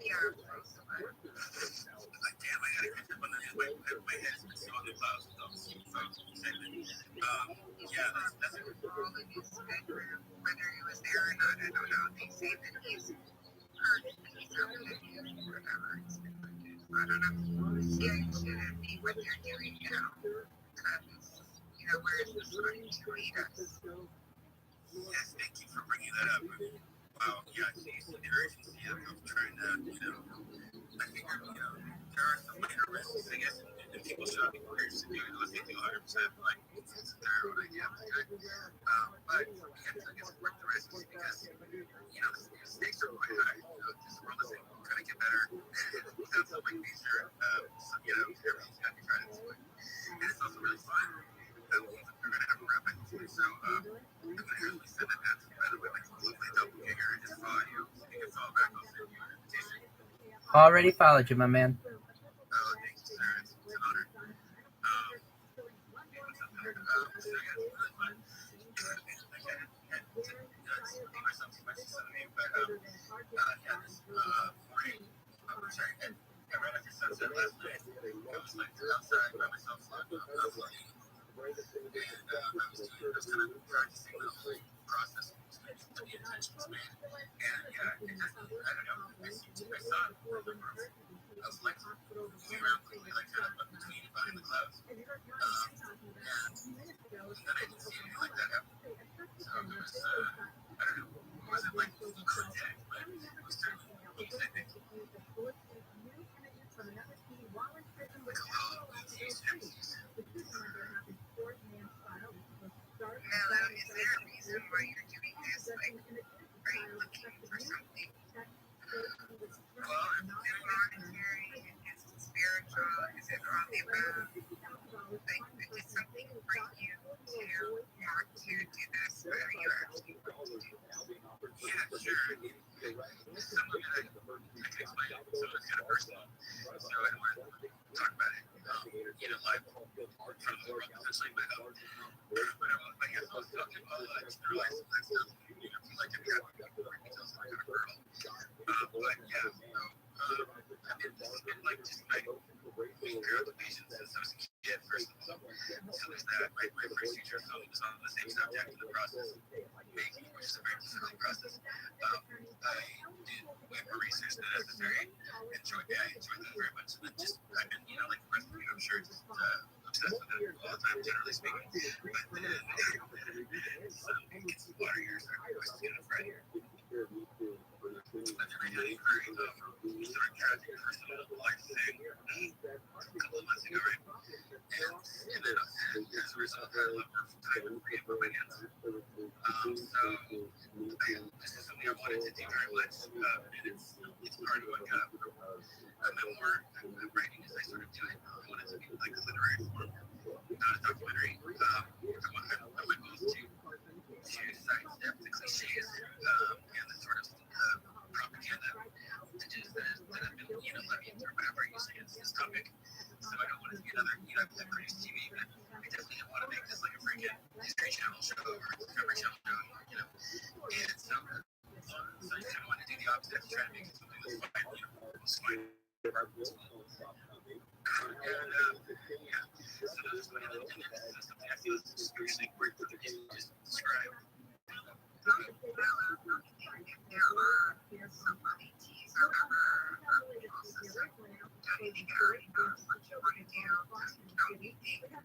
Yeah, most of it. Like, damn, I gotta catch up on that. My head's been so on the clouds with all the phones and segment. Yeah, that's a good All of his bedroom, whether he was there or not, I don't know. They say that he's hurt and he's out of it or whatever. I don't know. Yeah, you shouldn't be what you're doing now. Because, you know, where is this going to lead us? Yes, thank you for bringing that up. Wow, yeah, I see the urgency of trying to, I think, there are some minor risks, I guess, in people shopping cars to do it. Unless they do 100%, like, it's their own idea of the good. But again, I guess worth the risks because, the stakes are quite high. This world isn't going to get better without something like nature. Everything's got to be tried at this point. And it's also really fun. We're going to have a Rabbi too, so I'm going to actually send it out to you, by the way, like a lovely doppelganger. I just follow you. So you can follow back. I'll send you an invitation. Already followed you, my man. Oh, thank you, sir. It's an honor. What's up, man? So yeah, it's really fun. I can't be myself too much this me, but yeah, this morning, sorry, right after sunset last night, I was like outside by myself, vlogging, and I was kind of practicing the whole process of the intentions made, and yeah, it just, I don't know, I saw it for the month. I was like moving around quickly, like kind of up between and behind the clouds, and then I didn't see anything like that happen. So it was, I don't know, it wasn't like contact, but it was certainly exciting. Like a little tease. Now, is there a reason why you're doing this? Like, are you looking for something? Well, I'm doing Monetary? Is it spiritual? Is it on the above? Like, did something bring you to want to do this? What are you actually going to do? yeah, sure. I mean, some of it I can explain. Some of it's kind of personal, so I don't want to talk about it, live in front of the world, potentially. But I guess I was talking about generalize some of that stuff. If you like to be happy, more details on kind of girl. But yeah, I mean, this has been like just my preoccupation since I was a kid, first of all. So there's that. My first teacher was on the same subject in the process, baking, which is a very difficult process. I did way more research than necessary. I enjoyed that very much. And then I've been, like the rest of you, I'm sure, just obsessed with it all the time, generally speaking. But then it gets some water here, so I was kind of right. But then I had a very sort of tragic personal life thing a couple of months ago, right? And then as a result, I had a lot more time and freedom on my hands. So this is something I wanted to do very much, and it's part of like a memoir I'm writing as I sort of do it. I want it to be like a literary form, not a documentary. I want both to sidestep the cliches and the sort of propaganda that have been levied or whatever I use against this topic. So I don't want it to be another I produce TV, but I definitely didn't want to make this like a freaking History Channel show or Discovery Channel show, And so I kind of want to do the opposite, try to make it something that's fine, yeah, so those are and this is something I feel is spiritually worth for the people to just describe. If there are some teas or other people system, don't you think it already knows what you want to do? Don't you think that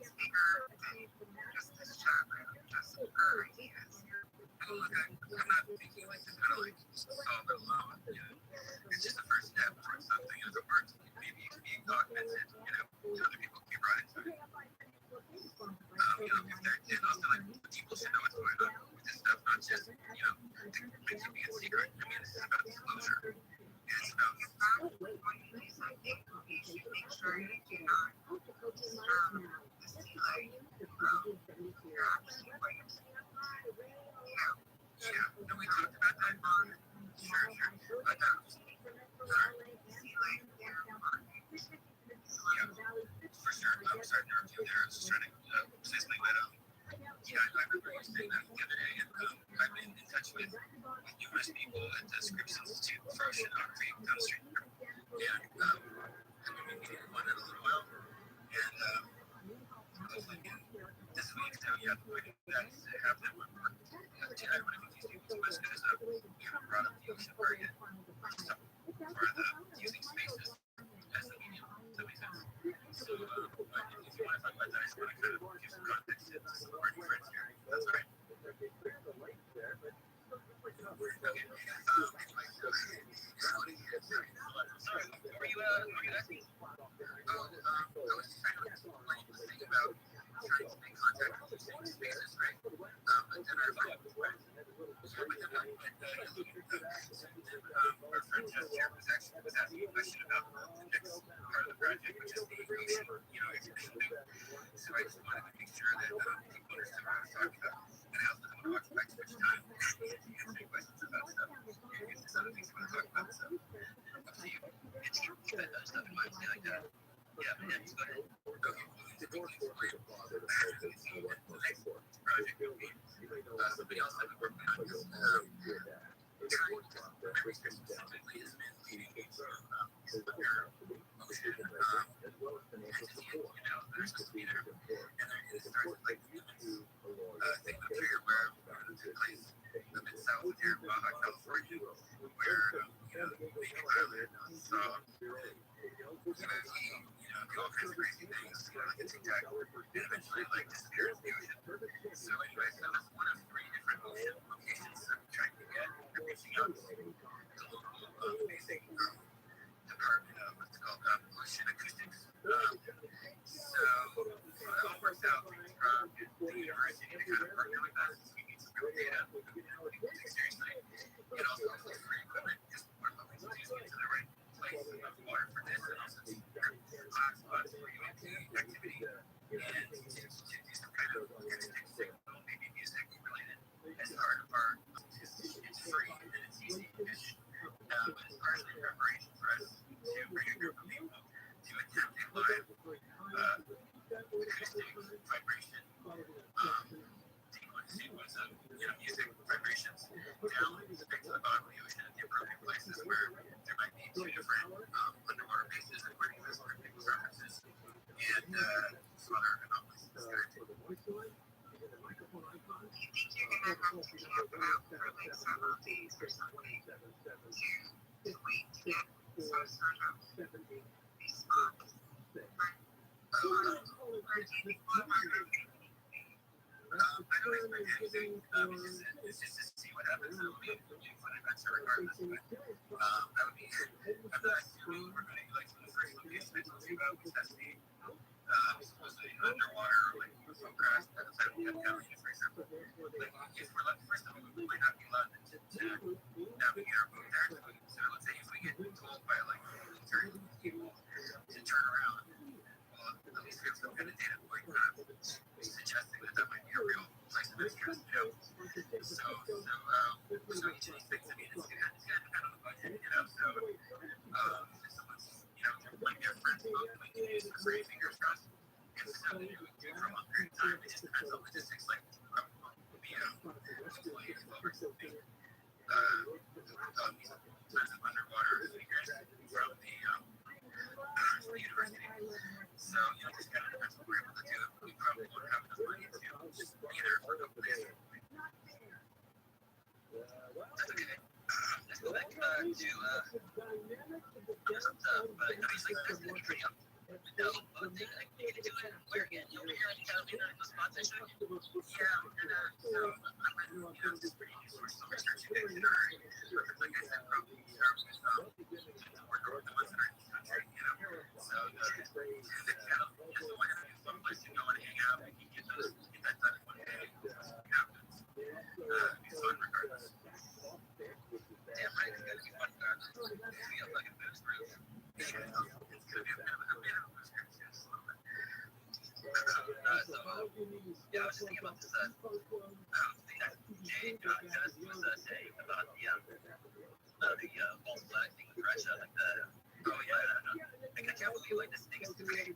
it's bigger than just this chat room, just her ideas? Look, I'm not thinking like to kind of like solve it alone. It's just the first step towards something. If it works, maybe it can be documented. Other people can be brought into it. If they're, and also like the people should know what's going on with this stuff, not just things are being secret. I mean, this is about disclosure. It's about. I think you should make sure you do not disturb the sea life. You're actually going to Yeah, and we talked about that. Sure. I thought it was for sure. I'm sorry to interrupt you there. I was just trying to say something that, I remember you saying that the other day, and I've been in touch with numerous people at the Scripps Institute for Oceanography down the street. And I've been meeting one in a little while. And hopefully this week, so yeah, the point of that is to have them on board. I don't want to confuse people too much because we haven't brought up the ocean very yet. For the using spaces as the medium. Does that make sense? So, but if you want to talk about that, I just want to kind of give some context to some of our new friends here. That's all right. Okay. Sorry, what were you asking? Oh, I was just trying to explain the thing about trying to make contact with using spaces, right? But then I thought, our friend Jeff here was asking a question about the next part of the project, which is the ocean, exhibition loop. So I just wanted to make sure that people understood what I was talking about. And I also didn't want to occupy too much time to answer any questions about stuff. If there's other things you want to talk about, so up to you. It's keep that other stuff in mind, say like that. Yeah, just go ahead. Okay. The next project will be somebody else I've been working on is memory space specifically has been leading into under motion entity, they're supposed to be there. And then it starts with like movements thing up here where it took place a bit south here in Baja, California, where maybe Tyler saw do all kinds of crazy things, like a tic-tac, and eventually like disappeared in the ocean. So anyway, so that's one of 3 different ocean locations I'm trying to get. I'm reaching out to the local basic department of what's called ocean acoustics. So it all works out from the university to kind of partner with us. So we need some real data, seriously, and also free equipment, just more looking to get to the right place of water for this, and also hotspots for UAP activity, and to do some kind of acoustic signal, maybe music related, as part of our. It's free and it's easy, but it's partially preparation for us to bring a group of people to attempt a live acoustic vibration sequence of music vibrations down straight to the bottom of the ocean at the appropriate places where there might be 2 different underwater bases and where these are people's references and some other anomalies in the sky. Do you think you're gonna have to camp out for like several days or something to wait to get some sort of response? Or do you think we'll have I don't expect anything. It's just to see what happens. It'll be fun adventure regardless. But that would be. I'm not assuming we're going to do like some of the first locations I told you about, which has to be supposedly underwater, like so grass outside of Cap County, for example. Like if we're left, first of all, we might not be allowed to navigate our boat there. So let's say if we get told by like certain people to turn around. At least we have some kind of data point suggesting that might be a real place of interest, So each of these things, I mean, it's gonna depend on the budget, So, if someone's, like their friend's boat, we can use for free, fingers crossed. If it's something to do for a long period of time, it just depends on logistics, like, hopefully, tons of underwater figures from the university. So, just kind of depends what we're able to do. We probably won't have enough money to either for a couple days. That's okay. Let's go back to obviously that's going to be pretty up. No, but they get to do it where again? Over here in Catalina, in the spots I showed you? Yeah, so I'm going just pretty new source of research things that are perfect. Like I said, probably start with more north of us in our country, So the cattle is the one that is one place to go and hang out. We can get that done in one day. It happens. It's fun regardless. Damn right, it's going to be fun regardless. It's going to be a fucking boost roof. It's going to be a bit of a boost roof, yes, a little bit. So, yeah, I was just thinking about this, thing that Jay Dennis was saying about the false flag thing with Russia, like the, like I can't believe, like, this thing is too big,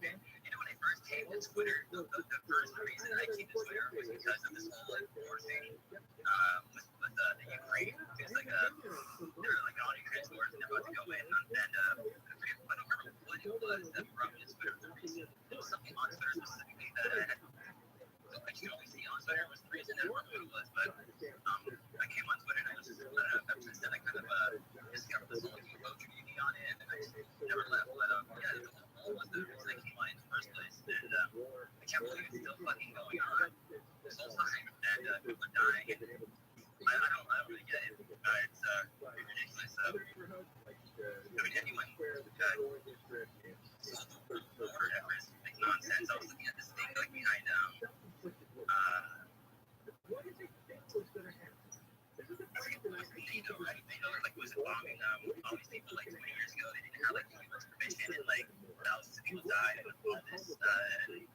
when I first came to Twitter, the first reason I came to Twitter was because of this whole like war thing with the Ukraine. It's like they're like on Ukraine wars and they're about to go in, and I don't remember what it was that brought me to Twitter. The reason it was something on Twitter specifically that I could only see on Twitter was the reason. I don't remember what it was, but I came on Twitter and I just ever since then I kind of discovered this whole UFO community on it, and I just never left. But yeah, the whole was the reason I came on in the first place, and I can't believe it's still fucking going on this whole time, and people are dying. And I don't really get it. It's ridiculous. I mean, anyone like nonsense. I was looking at this thing like behind like was bombing all these people like 20 years ago. They didn't have like universal permission, and like thousands of people died and all this. And we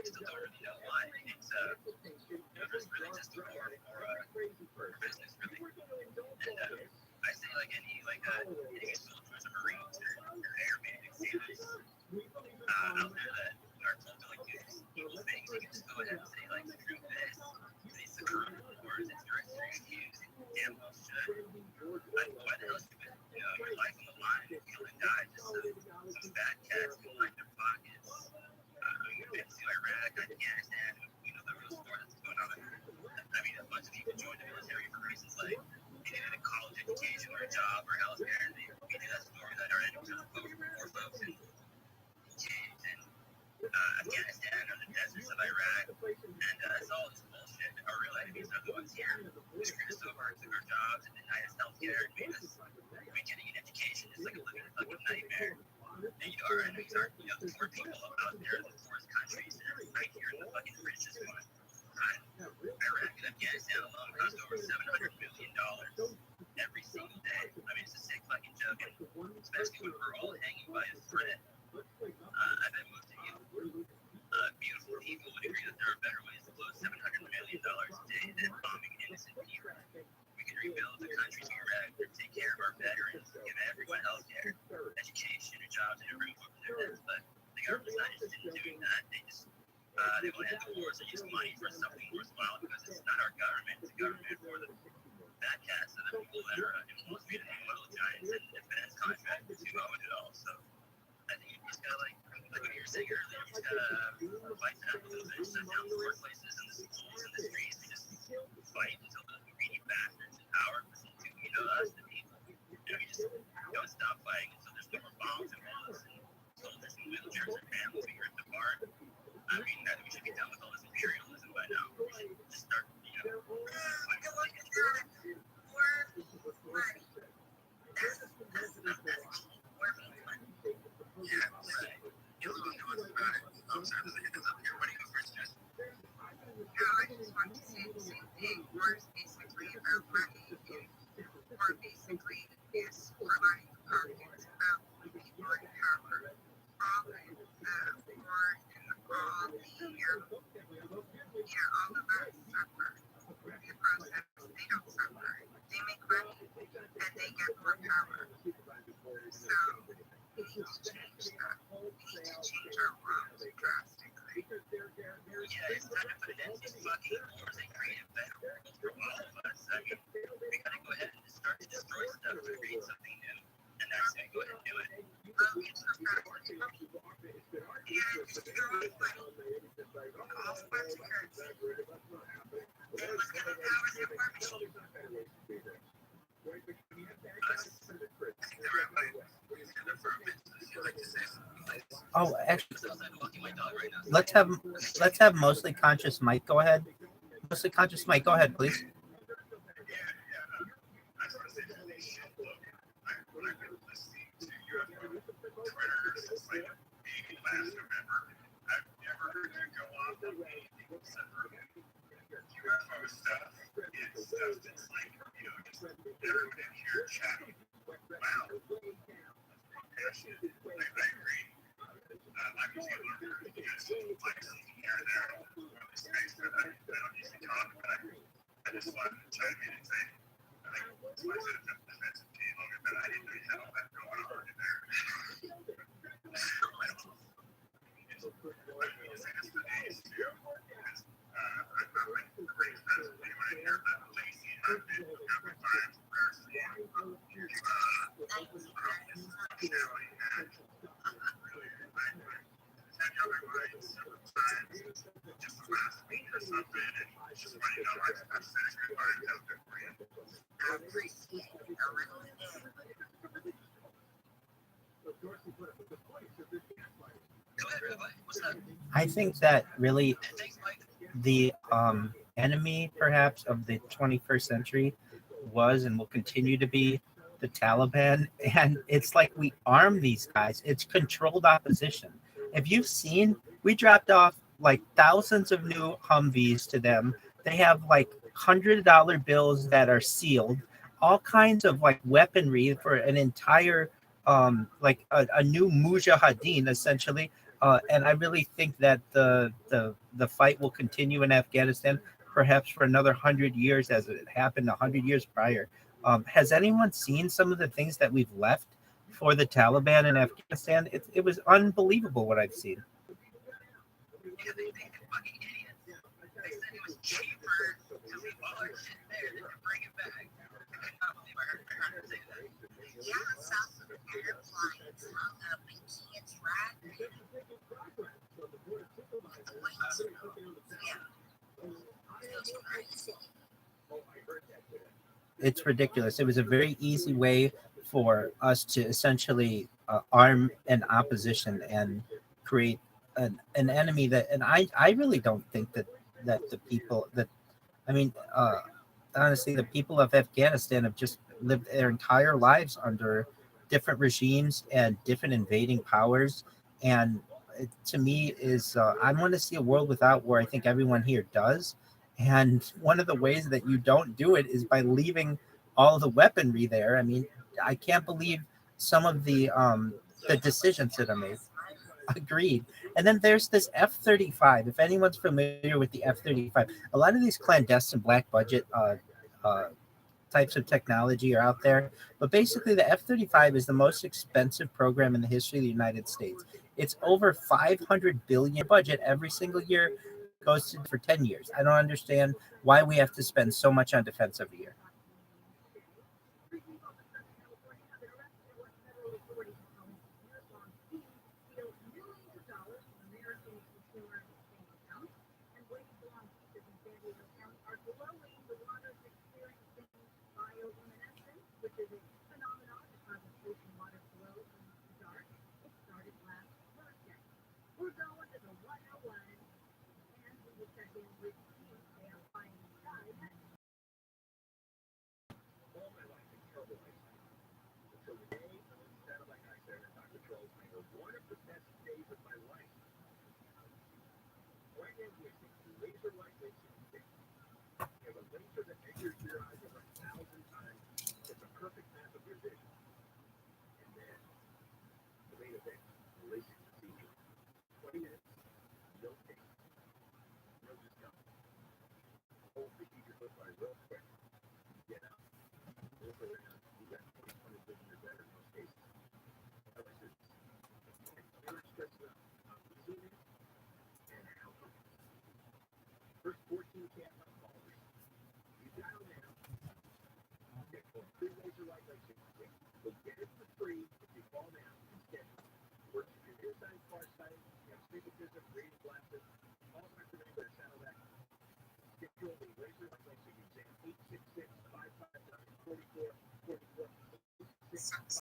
still don't really know why. It's it's really just a war for business, really. And I say like any soldiers or Marines or airmen and sailors out there that are told to like do these evil things, you can just go ahead and say like screw this. It's the current wars. It's your excuse. Damn well should. Why the hell should your life on the line? Kill and die just so some bad cats can line their pockets. We've been to Iraq, Afghanistan. We know the real story that's going on there. I mean, a bunch of people joined the military for reasons like they needed a college education or a job or healthcare, and we knew that story that our enemies are poor folks in James and Afghanistan or the deserts of Iraq, and it's all this bullshit. Our real enemies are the ones here who screwed us over, took our jobs, and denied us healthcare, and made us getting an education is like a living fucking nightmare. And our enemies are the poor people out there in the poorest countries, and they're right here in the fucking richest one. Iraq and Afghanistan alone cost over $700 million every single day. I mean, it's a sick fucking joke, and especially when we're all hanging by a thread. I bet most of you beautiful people would agree that there are better ways to blow $700 million a day than bombing innocent people. We can rebuild the countries we wrecked, take care of our veterans, give everyone health care, education, and jobs, and a roof over their heads. But the government's not interested in doing that. They want to end the wars and use money for something worthwhile because it's not our government. It's a government for the bad cats and the people that are infiltrated in oil giants and defense contractors who own it all. So I think you just gotta like what you were saying earlier, you just gotta fight that a little bit, shut down the workplaces and the schools and the streets, and just fight until the greedy bastards in power listen to us, the people. We just don't stop fighting until there's no more bombs and bullets and soldiers and wheelchairs and families being ripped apart. I mean, I think we should be done with all this imperialism by now. We should just start, I just want to say the same thing. War is basically about money, and war basically is providing pockets of people in power. All the war and all the, all of us suffer in the process. They don't suffer. They make money and they get more power. So we need to change that. We need to change our world drastically. Yeah, it's time to put an end to fucking wars and create a better world for all of us. I mean, we gotta go ahead and start to destroy stuff to create something new. And that's gonna go ahead and do it. It's for power. Yeah, it's destroyed by all sorts of currency. What's gonna power their war machine? Oh, actually, let's have mostly conscious Mike go ahead. Mostly conscious Mike, go ahead, please. I just wanted to chime in and say, I think it's my defensive team longer than I didn't really have all that going on in there. It's Go ahead, Rabbi. What's up? I think that really Thanks, Mike. the enemy, perhaps, of the 21st century was and will continue to be the Taliban. And it's like we arm these guys. It's controlled opposition. If you've seen, we dropped off like thousands of new Humvees to them. They have like $100 bills that are sealed, all kinds of like weaponry for an entire like a new mujahideen essentially. And I really think that the fight will continue in Afghanistan, perhaps for another 100 years, as it happened 100 years prior. Has anyone seen some of the things that we've left for the Taliban in Afghanistan? It was unbelievable what I've seen. Yeah, they fucking idiots. They said it was cheaper to leave all our shit there than to bring it back. I can't believe I heard her say that. Yeah, some airplanes hung up in kids' riding. It's ridiculous. It was a very easy way for us to essentially arm an opposition and create an enemy that, and I really don't think that the people that, I mean, honestly, the people of Afghanistan have just lived their entire lives under different regimes and different invading powers. And it, to me, is I want to see a world without war. I think everyone here does. And one of the ways that you don't do it is by leaving all the weaponry there. I mean, I can't believe some of the decisions that are made. Agreed. And then there's this F-35. If anyone's familiar with the F-35, a lot of these clandestine black budget types of technology are out there. But basically, the F-35 is the most expensive program in the history of the United States. It's over $500 billion budget every single year, goes to for 10 years. I don't understand why we have to spend so much on defense every year.